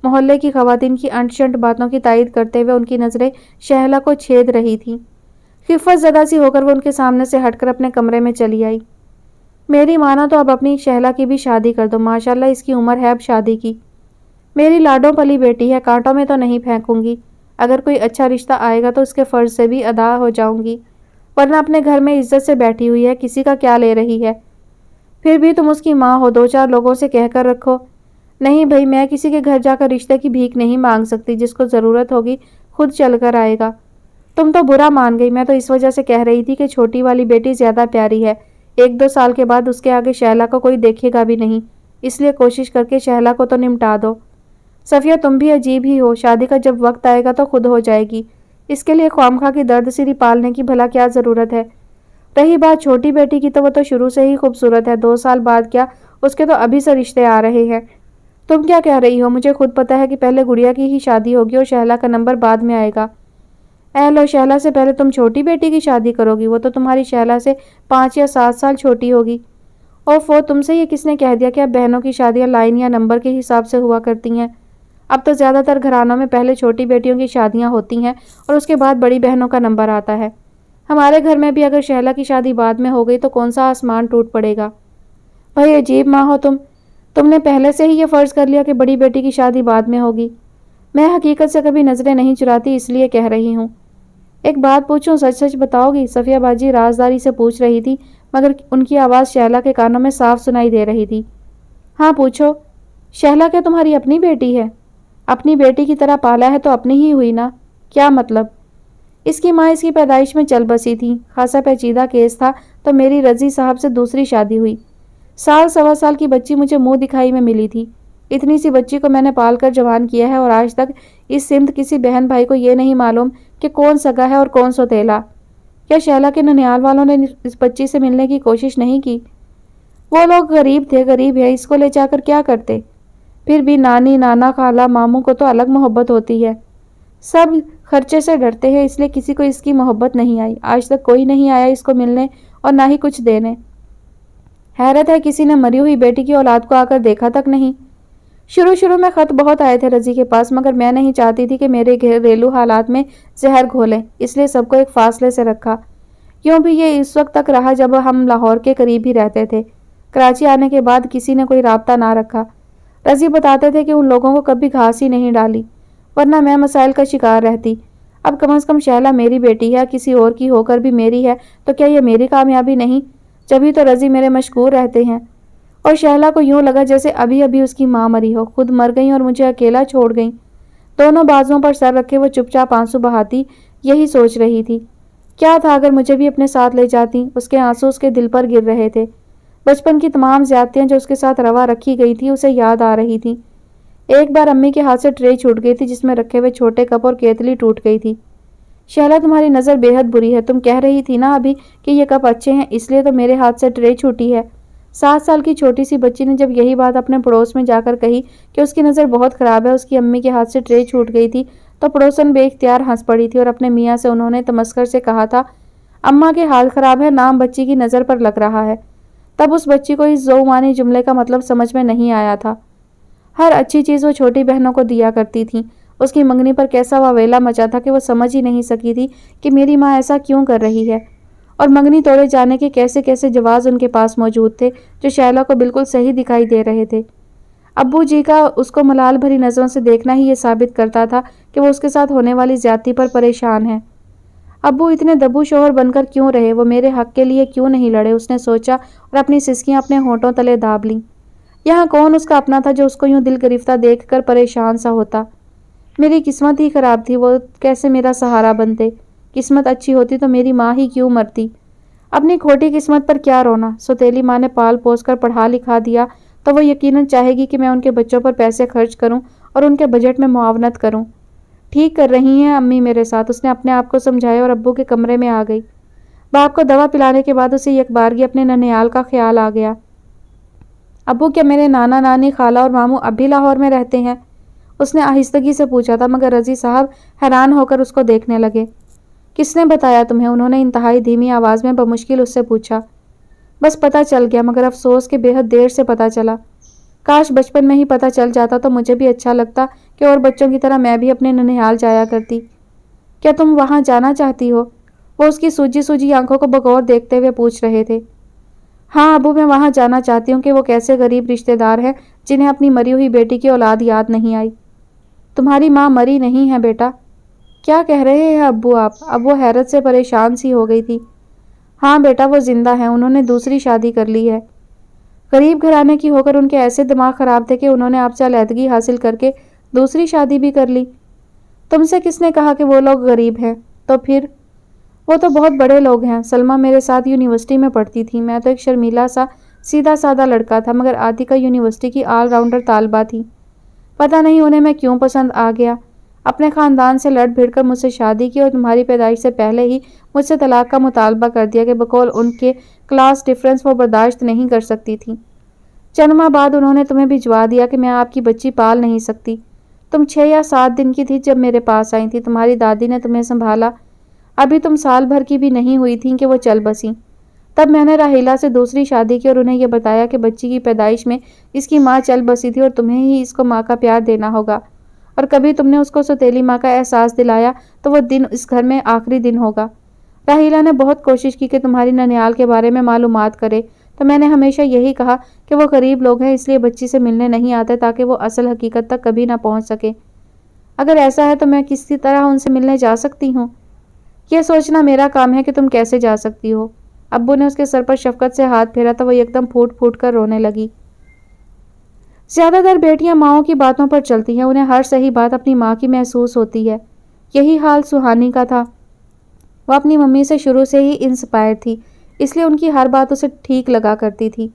محلے کی خواتین کی انٹ شنٹ باتوں کی تائید کرتے ہوئے ان کی نظریں شہلا کو چھید رہی تھیں۔ خفت زدہ سی ہو کر وہ ان کے سامنے سے ہٹ کر اپنے کمرے میں چلی آئی۔ میری مانا تو اب اپنی شہلا کی بھی شادی کر دو، ماشاءاللہ اس کی عمر ہے اب شادی کی۔ میری لاڈوں پلی بیٹی ہے، کانٹوں میں تو نہیں پھینکوں گی۔ اگر کوئی اچھا رشتہ آئے گا تو اس کے فرض سے بھی ادا ہو جاؤں گی، ورنہ اپنے گھر میں عزت سے بیٹھی ہوئی ہے، کسی کا کیا لے رہی ہے؟ پھر بھی تم اس کی ماں ہو، دو چار لوگوں سے کہہ کر رکھو۔ نہیں بھائی، میں کسی کے گھر جا کر رشتے کی بھیک نہیں مانگ سکتی، جس کو ضرورت ہوگی خود چل کر آئے گا۔ تم تو برا مان گئی، میں تو اس وجہ سے کہہ رہی تھی کہ چھوٹی والی بیٹی زیادہ پیاری ہے، 1-2 سال کے بعد اس کے آگے شہلا کو کوئی دیکھے گا بھی نہیں، اس لیے کوشش کر کے شہلا کو تو نمٹا دو۔ صفیہ تم بھی عجیب ہی ہو، شادی کا جب وقت آئے گا تو خود ہو جائے گی، اس کے لیے خوامخواہ کی درد سری پالنے کی بھلا کیا ضرورت ہے؟ رہی بات چھوٹی بیٹی کی تو وہ تو شروع سے ہی خوبصورت ہے، 2 سال بعد کیا اس کے تو ابھی سے رشتے آ رہے ہیں۔ تم کیا کہہ رہی ہو؟ مجھے خود پتا ہے کہ پہلے گڑیا کی ہی شادی ہوگی اور شہلا کا نمبر بعد میں آئے گا۔ اے لو، شہلا سے پہلے تم چھوٹی بیٹی کی شادی کرو گی؟ وہ تو تمہاری شہلا سے 5 یا 7 سال چھوٹی ہوگی۔ اوفو، تم سے یہ کس نے کہہ دیا کہ اب بہنوں کی شادیاں لائن یا نمبر کے حساب سے ہوا کرتی ہیں؟ اب تو زیادہ تر گھرانوں میں پہلے چھوٹی بیٹیوں کی شادیاں ہوتی ہیں اور اس کے بعد بڑی بہنوں کا نمبر آتا ہے۔ ہمارے گھر میں بھی اگر شہلا کی شادی بعد میں ہو گئی تو کون سا آسمان ٹوٹ پڑے گا؟ بھائی عجیب ماں ہو تم نے پہلے سے ہی یہ فرض کر لیا کہ بڑی بیٹی کی شادی بعد میں ہوگی۔ میں حقیقت سے کبھی نظریں نہیں چراتی، اس لیے کہہ رہی ہوں۔ ایک بات پوچھوں، سچ سچ بتاؤ گی؟ صفیہ باجی رازداری سے پوچھ رہی تھی، مگر ان کی آواز شہلا کے کانوں میں صاف سنائی دے رہی تھی۔ ہاں پوچھو۔ شہلا کیا تمہاری اپنی بیٹی ہے؟ اپنی بیٹی کی طرح پالا ہے تو اپنی ہی ہوئی نا؟ کیا مطلب؟ اس کی ماں اس کی پیدائش میں چل بسی تھی، خاصا پیچیدہ کیس تھا، تو میری رضی صاحب سے دوسری شادی ہوئی۔ 1.25 سال کی بچی مجھے منہ دکھائی میں ملی تھی۔ اتنی سی بچی کو میں نے پال کر جوان کیا ہے اور آج تک اس سمت کسی بہن بھائی کو یہ نہیں معلوم کہ کون سگا ہے اور کون سوتیلا۔ کیا شہلا کے ننیال والوں نے اس بچی سے ملنے کی کوشش نہیں کی؟ وہ لوگ غریب تھے، غریب ہے، اس کو لے جا کر کیا کرتے؟ پھر بھی نانی، نانا، خالہ، ماموں کو تو الگ محبت ہوتی ہے۔ سب خرچے سے ڈرتے ہیں، اس لیے کسی کو اس کی محبت نہیں آئی۔ آج تک کوئی نہیں آیا اس کو ملنے اور نہ ہی کچھ دینے۔ حیرت ہے کسی نے مری ہوئی بیٹی کی اولاد کو آ کر دیکھا تک نہیں۔ شروع میں خط بہت آئے تھے رضی کے پاس، مگر میں نہیں چاہتی تھی کہ میرے گھریلو حالات میں زہر گھولیں، اس لیے سب کو ایک فاصلے سے رکھا۔ یوں بھی یہ اس وقت تک رہا جب ہم لاہور کے قریب ہی رہتے تھے۔ کراچی آنے کے بعد کسی نے کوئی رابطہ نہ رکھا۔ رضی بتاتے تھے کہ ان لوگوں کو کبھی گھاس ہی نہیں ڈالی، ورنہ میں مسائل کا شکار رہتی۔ اب کم از کم شہلا میری بیٹی ہے، کسی اور کی ہو کر بھی میری ہے تو کیا یہ میری کامیابی نہیں؟ جبھی تو رضی میرے مشکور رہتے ہیں۔ اور شہلا کو یوں لگا جیسے ابھی ابھی اس کی ماں مری ہو، خود مر گئیں اور مجھے اکیلا چھوڑ گئیں۔ دونوں بازوؤں پر سر رکھے وہ چپ چاپ آنسو بہاتی یہی سوچ رہی تھی، کیا تھا اگر مجھے بھی اپنے ساتھ لے جاتی؟ اس کے آنسو اس کے دل پر گر رہے تھے۔ بچپن کی تمام زیادتیاں جو اس کے ساتھ روا رکھی گئی تھی اسے یاد آ رہی تھی۔ ایک بار امی کے ہاتھ سے ٹرے چھوٹ گئی تھی جس میں رکھے ہوئے چھوٹے کپ اور کیتلی ٹوٹ گئی تھی۔ شہلا تمہاری نظر بے حد بری ہے، تم کہہ رہی تھی نا ابھی کہ یہ کپ اچھے ہیں، اس لیے تو میرے ہاتھ سے ٹرے چھوٹی ہے۔ 7 سال کی چھوٹی سی بچی نے جب یہی بات اپنے پڑوس میں جا کر کہی کہ اس کی نظر بہت خراب ہے، اس کی امی کے ہاتھ سے ٹرے چھوٹ گئی تھی، تو پڑوسن بے اختیار ہنس پڑی تھی اور اپنے میاں سے انہوں نے تمسخر سے کہا تھا، اماں کے حال خراب ہے، نام بچی کی نظر پر لگ رہا ہے۔ تب اس بچی کو اس ذومانی جملے کا مطلب سمجھ میں نہیں آیا تھا۔ ہر اچھی چیز وہ چھوٹی بہنوں کو دیا کرتی تھیں۔ اس کی منگنی پر کیسا واویلا مچا تھا کہ وہ سمجھ ہی نہیں سکی تھی کہ میری ماں ایسا کیوں کر رہی ہے، اور منگنی توڑے جانے کے کیسے کیسے جواز ان کے پاس موجود تھے جو شہلا کو بالکل صحیح دکھائی دے رہے تھے۔ ابو جی کا اس کو ملال بھری نظروں سے دیکھنا ہی یہ ثابت کرتا تھا کہ وہ اس کے ساتھ ہونے والی زیادتی پر پریشان ہیں۔ ابو اتنے دبو شوہر بن کر کیوں رہے؟ وہ میرے حق کے لیے کیوں نہیں لڑے؟ اس نے سوچا اور اپنی سسکیاں اپنے ہونٹوں تلے داب لیں۔ یہاں کون اس کا اپنا تھا جو اس کو یوں دل گرفتہ دیکھ کر پریشان سا ہوتا؟ میری قسمت ہی خراب تھی، وہ کیسے میرا سہارا بنتے؟ قسمت اچھی ہوتی تو میری ماں ہی کیوں مرتی؟ اپنی کھوٹی قسمت پر کیا رونا؟ سوتیلی ماں نے پال پوس کر پڑھا لکھا دیا تو وہ یقیناً چاہے گی کہ میں ان کے بچوں پر پیسے خرچ کروں اور ان کے بجٹ میں معاونت کروں۔ ٹھیک کر رہی ہیں امی میرے ساتھ، اس نے اپنے آپ کو سمجھایا اور ابو کے کمرے میں آ گئی۔ باپ کو دوا پلانے کے بعد اسے یک بارگی اپنے ننیال کا خیال آ گیا۔ ابو کیا میرے نانا نانی، خالہ اور ماموں اب بھی لاہور میں رہتے ہیں؟ اس نے آہستگی سے پوچھا تھا، مگر رضی صاحب حیران ہو کر اس کو دیکھنے لگے۔ کس نے بتایا تمہیں؟ انہوں نے انتہائی دھیمی آواز میں بمشکل اس سے پوچھا۔ بس پتہ چل گیا، مگر افسوس کہ بے حد دیر سے پتہ چلا۔ کاش بچپن میں ہی پتہ چل جاتا تو مجھے بھی اچھا لگتا کہ اور بچوں کی طرح میں بھی اپنے ننیھال جایا کرتی۔ کیا تم وہاں جانا چاہتی ہو؟ وہ اس کی سوجی سوجی آنکھوں کو بغور دیکھتے ہوئے پوچھ رہے تھے۔ ہاں ابو، میں وہاں جانا چاہتی ہوں کہ وہ کیسے غریب رشتے دار ہیں جنہیں اپنی مری ہوئی بیٹی کی اولاد یاد نہیں آئی۔ تمہاری ماں مری نہیں ہے بیٹا۔ کیا کہہ رہے ہیں ابو آپ؟ اب وہ حیرت سے پریشان سی ہو گئی تھی۔ ہاں بیٹا، وہ زندہ ہیں، انہوں نے دوسری شادی کر لی ہے۔ غریب گھرانے کی ہو کر ان کے ایسے دماغ خراب تھے کہ انہوں نے آپ سے علیحدگی حاصل کر کے دوسری شادی بھی کر لی۔ تم سے کس نے کہا کہ وہ لوگ غریب ہیں؟ تو پھر وہ تو بہت بڑے لوگ ہیں۔ سلمہ میرے ساتھ یونیورسٹی میں پڑھتی تھی، میں تو ایک شرمیلا سا سیدھا سادہ لڑکا تھا، مگر عاطقہ یونیورسٹی کی آل راؤنڈر طالبہ تھی۔ پتہ نہیں انہیں میں کیوں پسند آ گیا۔ اپنے خاندان سے لڑ بھڑ کر مجھ سے شادی کی اور تمہاری پیدائش سے پہلے ہی مجھ سے طلاق کا مطالبہ کر دیا کہ بقول ان کے کلاس ڈفرینس وہ برداشت نہیں کر سکتی تھی۔ چند ماہ بعد انہوں نے تمہیں بھجوا دیا کہ میں آپ کی بچی پال نہیں سکتی۔ تم 6 یا 7 دن کی تھی جب میرے پاس آئی تھی، تمہاری دادی نے تمہیں سنبھالا۔ ابھی تم سال بھر کی بھی نہیں ہوئی تھیں کہ وہ چل بسیں۔ تب میں نے راحیلہ سے دوسری شادی کی اور انہیں یہ بتایا کہ بچی کی پیدائش میں اس کی ماں چل بسی تھی اور تمہیں ہی اس کو ماں کا پیار دینا ہوگا، اور کبھی تم نے اس کو سوتیلی ماں کا احساس دلایا تو وہ دن اس گھر میں آخری دن ہوگا۔ راحیلہ نے بہت کوشش کی کہ تمہاری ننیال کے بارے میں معلومات کرے، تو میں نے ہمیشہ یہی کہا کہ وہ غریب لوگ ہیں، اس لیے بچی سے ملنے نہیں آتے تاکہ وہ اصل حقیقت تک کبھی نہ پہنچ سکے۔ اگر ایسا ہے تو میں کسی طرح ان سے ملنے جا سکتی ہوں؟ یہ سوچنا میرا کام ہے کہ تم کیسے جا سکتی ہو۔ ابو نے اس کے سر پر شفقت سے ہاتھ پھیرا تو وہ یکدم پھوٹ پھوٹ کر رونے لگی۔ زیادہ تر بیٹیاں ماؤں کی باتوں پر چلتی ہیں، انہیں ہر صحیح بات اپنی ماں کی محسوس ہوتی ہے۔ یہی حال سہانی کا تھا۔ وہ اپنی ممی سے شروع سے ہی انسپائر تھی، اس لیے ان کی ہر بات اسے ٹھیک لگا کرتی تھی۔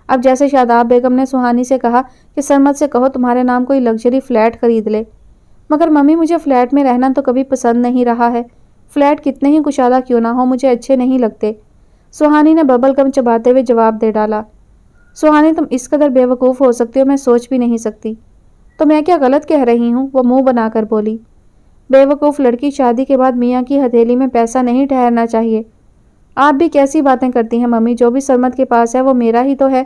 اب جیسے شاداب بیگم نے سہانی سے کہا کہ سرمد سے کہو تمہارے نام کوئی لگژری فلیٹ خرید لے۔ مگر ممی، مجھے فلیٹ میں رہنا تو کبھی پسند نہیں رہا ہے۔ فلیٹ کتنے ہی کشادہ کیوں نہ ہو، مجھے اچھے نہیں لگتے۔ سہانی نے ببل گم چباتے ہوئے جواب دے ڈالا۔ سہانی، تم اس قدر بے وقوف ہو سکتی ہو میں سوچ بھی نہیں سکتی۔ تو میں کیا غلط کہہ رہی ہوں؟ وہ منہ بنا کر بولی۔ بے وقوف لڑکی شادی کے بعد میاں کی ہتھیلی میں پیسہ نہیں ٹھہرنا چاہیے۔ آپ بھی کیسی باتیں کرتی ہیں ممی، جو بھی سرمد کے پاس ہے وہ میرا ہی تو ہے۔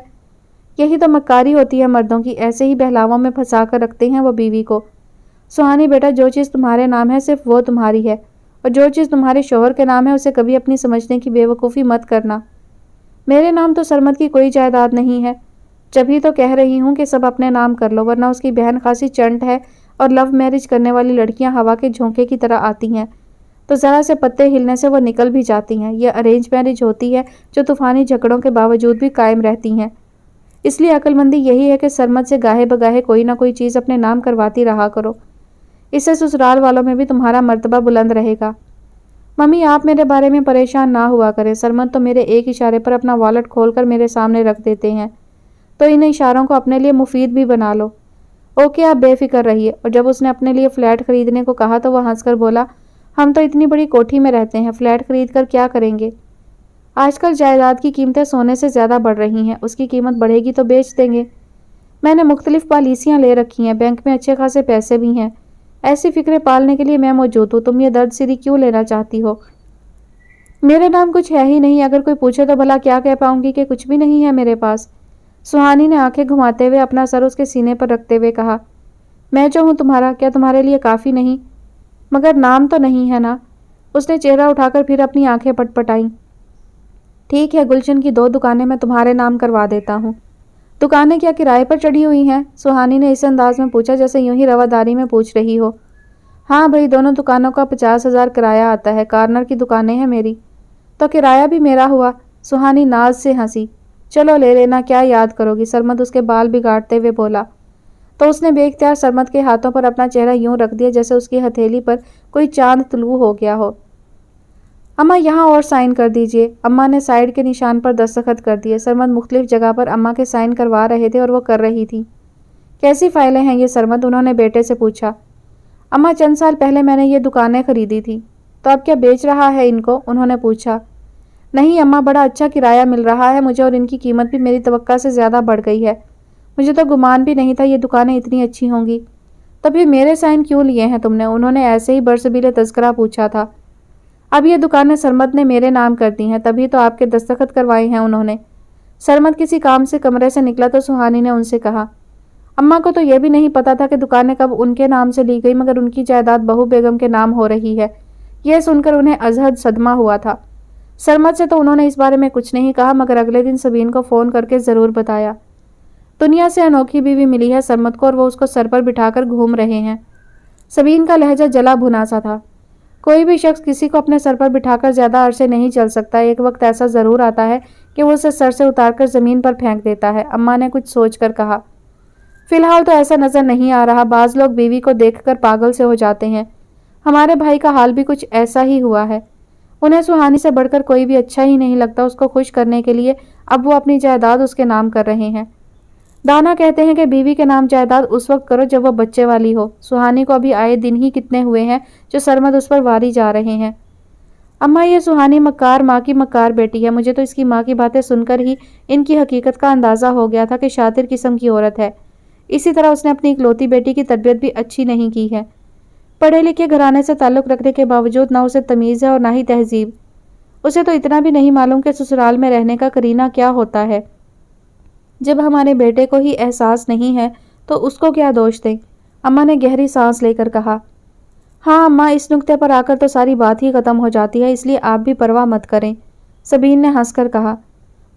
یہی تو مکاری ہوتی ہے مردوں کی، ایسے ہی بہلاووں میں پھنسا کر رکھتے ہیں وہ بیوی کو۔ سہانی بیٹا، جو چیز تمہارے نام ہے صرف وہ تمہاری ہے، اور جو چیز تمہارے شوہر کے نام ہے اسے کبھی اپنی سمجھنے کی بے وقوفی مت کرنا۔ میرے نام تو سرمد کی کوئی جائیداد نہیں ہے، جبھی تو کہہ رہی ہوں کہ سب اپنے نام کر لو، ورنہ اس کی بہن خاصی چنٹ ہے اور لو میرج کرنے والی لڑکیاں ہوا کے جھونکے کی طرح آتی ہیں تو ذرا سے پتے ہلنے سے وہ نکل بھی جاتی ہیں۔ یہ ارینج میرج ہوتی ہے جو طوفانی جھگڑوں کے باوجود بھی قائم رہتی ہیں۔ اس لیے عقل مندی یہی ہے کہ سرمد سے گاہے بگاہے کوئی نہ کوئی چیز اپنے نام کرواتی رہا کرو، اس سے سسرال والوں میں بھی تمہارا مرتبہ بلند رہے گا۔ ممی، آپ میرے بارے میں پریشان نہ ہوا کریں، سرمد تو میرے ایک اشارے پر اپنا والٹ کھول کر میرے سامنے رکھ دیتے ہیں، تو ان اشاروں کو اپنے لیے مفید بھی بنا لو۔ اوکے، آپ بے فکر رہیے۔ اور جب اس نے اپنے لیے فلیٹ خریدنے کو کہا تو وہ ہنس کر بولا، ہم تو اتنی بڑی کوٹھی میں رہتے ہیں، فلیٹ خرید کر کیا کریں گے؟ آج کل جائیداد کی قیمتیں سونے سے زیادہ بڑھ رہی ہیں، اس کی قیمت بڑھے گی تو بیچ دیں گے۔ میں نے مختلف پالیسیاں لے رکھی ہیں، بینک میں اچھے خاصے پیسے بھی ہیں، ایسی فکریں پالنے کے لیے میں موجود ہوں، تم یہ درد سری کیوں لینا چاہتی ہو؟ میرے نام کچھ ہے ہی نہیں، اگر کوئی پوچھے تو بھلا کیا کہہ پاؤں گی کہ کچھ بھی نہیں ہے میرے پاس؟ سہانی نے آنکھیں گھماتے ہوئے اپنا سر اس کے سینے پر رکھتے ہوئے کہا، میں جو ہوں تمہارا کیا تمہارے لیے کافی نہیں؟ مگر نام تو نہیں ہے نا؟ اس نے چہرہ اٹھا کر پھر اپنی آنکھیں پٹ پٹائیں۔ ٹھیک ہے، گلشن کی 2 دکانیں میں تمہارے نام کروا دیتا ہوں۔ دکانیں کیا کرائے پر چڑھی ہوئی ہیں؟ سہانی نے اس انداز میں پوچھا جیسے یوں ہی رواداری میں پوچھ رہی ہو۔ ہاں بھئی، دونوں دکانوں کا 50,000 کرایہ آتا ہے، کارنر کی دکانیں ہیں میری۔ تو کرایہ بھی میرا ہوا؟ سہانی ناز سے ہنسی۔ چلو لے لینا، کیا یاد کرو گی؟ سرمد اس کے بال بگاڑتے ہوئے بولا۔ تو اس نے بے اختیار سرمد کے ہاتھوں پر اپنا چہرہ یوں رکھ دیا جیسے اس کی ہتھیلی پر کوئی چاند طلوع ہو گیا ہو۔ اماں، یہاں اور سائن کر دیجئے۔ اماں نے سائڈ کے نشان پر دستخط کر دیے۔ سرمد مختلف جگہ پر اماں کے سائن کروا رہے تھے اور وہ کر رہی تھی۔ کیسی فائلیں ہیں یہ سرمد؟ انہوں نے بیٹے سے پوچھا۔ اماں، چند سال پہلے میں نے یہ دکانیں خریدی تھی۔ تو اب کیا بیچ رہا ہے ان کو؟ انہوں نے پوچھا۔ نہیں اماں، بڑا اچھا کرایہ مل رہا ہے مجھے اور ان کی قیمت بھی میری توقع سے زیادہ بڑھ گئی ہے۔ مجھے تو گمان بھی نہیں تھا یہ دکانیں اتنی اچھی ہوں گی۔ تو پھر میرے سائن کیوں لیے ہیں تم نے؟ انہوں نے ایسے ہی برسبیل تذکرہ پوچھا تھا۔ اب یہ دکانیں سرمد نے میرے نام کر دی ہیں، تبھی تو آپ کے دستخط کروائے ہیں انہوں نے۔ سرمد کسی کام سے کمرے سے نکلا تو سہانی نے ان سے کہا، اماں کو تو یہ بھی نہیں پتا تھا کہ دکانیں کب ان کے نام سے لی گئی مگر ان کی جائیداد بہو بیگم کے نام ہو رہی ہے۔ یہ سن کر انہیں ازحد صدمہ ہوا تھا۔ سرمد سے تو انہوں نے اس بارے میں کچھ نہیں کہا مگر اگلے دن سبین کو فون کر کے ضرور بتایا۔ دنیا سے انوکھی بیوی ملی ہے سرمد کو اور وہ اس کو سر پر بٹھا کر گھوم رہے ہیں۔ سبین کا لہجہ جلا بھنا سا تھا۔ کوئی بھی شخص کسی کو اپنے سر پر بٹھا کر زیادہ عرصے نہیں چل سکتا، ایک وقت ایسا ضرور آتا ہے کہ وہ اسے سر سے اتار کر زمین پر پھینک دیتا ہے۔ اماں نے کچھ سوچ کر کہا، فی الحال تو ایسا نظر نہیں آ رہا، بعض لوگ بیوی کو دیکھ کر پاگل سے ہو جاتے ہیں، ہمارے بھائی کا حال بھی کچھ ایسا ہی ہوا ہے۔ انہیں سہانی سے بڑھ کر کوئی بھی اچھا ہی نہیں لگتا، اس کو خوش کرنے کے لیے اب وہ اپنی جائیداد اس کے نام کر رہے ہیں۔ دانا کہتے ہیں کہ بیوی کے نام جائیداد اس وقت کرو جب وہ بچے والی ہو۔ سہانی کو ابھی آئے دن ہی کتنے ہوئے ہیں جو سرمد اس پر واری جا رہے ہیں۔ اماں یہ سہانی مکار ماں کی مکار بیٹی ہے، مجھے تو اس کی ماں کی باتیں سن کر ہی ان کی حقیقت کا اندازہ ہو گیا تھا کہ شاطر قسم کی عورت ہے۔ اسی طرح اس نے اپنی اکلوتی بیٹی کی تربیت بھی اچھی نہیں کی ہے۔ پڑھے لکھے گھرانے سے تعلق رکھنے کے باوجود نہ اسے تمیز ہے اور نہ ہی تہذیب۔ اسے تو اتنا بھی نہیں معلوم کہ سسرال میں رہنے کا کرینہ کیا ہوتا ہے۔ جب ہمارے بیٹے کو ہی احساس نہیں ہے تو اس کو کیا دوش دیں؟ اماں نے گہری سانس لے کر کہا۔ ہاں اماں، اس نقطے پر آ کر تو ساری بات ہی ختم ہو جاتی ہے، اس لیے آپ بھی پرواہ مت کریں، سبین نے ہنس کر کہا۔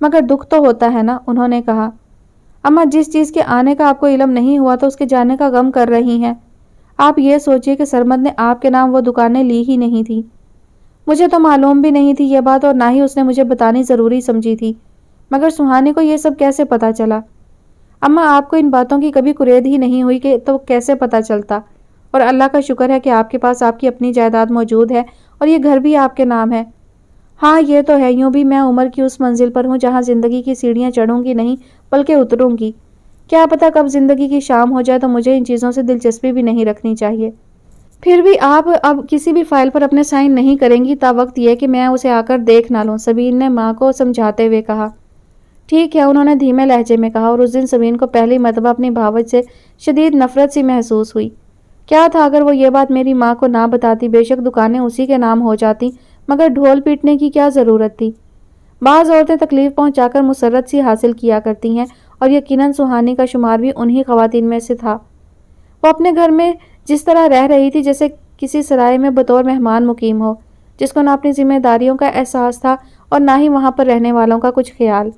مگر دکھ تو ہوتا ہے نا، انہوں نے کہا۔ اماں، جس چیز کے آنے کا آپ کو علم نہیں ہوا تو اس کے جانے کا غم کر رہی ہیں۔ آپ یہ سوچئے کہ سرمد نے آپ کے نام وہ دکانیں لی ہی نہیں تھی۔ مجھے تو معلوم بھی نہیں تھی یہ بات اور نہ ہی اس نے مجھے بتانی ضروری سمجھی تھی، مگر سہانی کو یہ سب کیسے پتا چلا؟ اماں، آپ کو ان باتوں کی کبھی قرید ہی نہیں ہوئی کہ تو کیسے پتا چلتا؟ اور اللہ کا شکر ہے کہ آپ کے پاس آپ کی اپنی جائیداد موجود ہے اور یہ گھر بھی آپ کے نام ہے۔ ہاں یہ تو ہے، یوں بھی میں عمر کی اس منزل پر ہوں جہاں زندگی کی سیڑھیاں چڑھوں گی نہیں بلکہ اتروں گی۔ کیا پتا کب زندگی کی شام ہو جائے تو مجھے ان چیزوں سے دلچسپی بھی نہیں رکھنی چاہیے۔ پھر بھی آپ اب کسی بھی فائل پر اپنے سائن نہیں کریں گی تا وقت یہ کہ میں اسے آ کر دیکھ نہ لوں، سبین نے ماں کو سمجھاتے ہوئے کہا۔ ٹھیک ہے، انہوں نے دھیمے لہجے میں کہا، اور اس دن سبین کو پہلی مرتبہ اپنی بھاوج سے شدید نفرت سی محسوس ہوئی۔ کیا تھا اگر وہ یہ بات میری ماں کو نہ بتاتی، بے شک دکانیں اسی کے نام ہو جاتی، مگر ڈھول پیٹنے کی کیا ضرورت تھی؟ بعض عورتیں تکلیف پہنچا کر مسرت سی حاصل کیا کرتی ہیں اور یقیناً سہانی کا شمار بھی انہی خواتین میں سے تھا۔ وہ اپنے گھر میں جس طرح رہ رہی تھی جیسے کسی سرائے میں بطور مہمان مقیم ہو، جس کو نہ اپنی ذمہ داریوں کا احساس تھا اور نہ ہی وہاں پر رہنے والوں کا کچھ خیال۔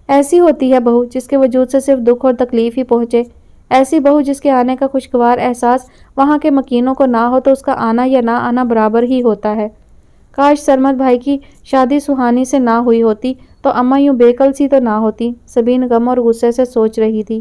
ایسی ہوتی ہے بہو جس کے وجود سے صرف دکھ اور تکلیف ہی پہنچے، ایسی بہو جس کے آنے کا خوشگوار احساس وہاں کے مکینوں کو نہ ہو تو اس کا آنا یا نہ آنا برابر ہی ہوتا ہے۔ کاش سرمد بھائی کی شادی سہانی سے نہ ہوئی ہوتی تو اماں یوں بے کل سی تو نہ ہوتی، سبین غم اور غصے سے سوچ رہی تھی۔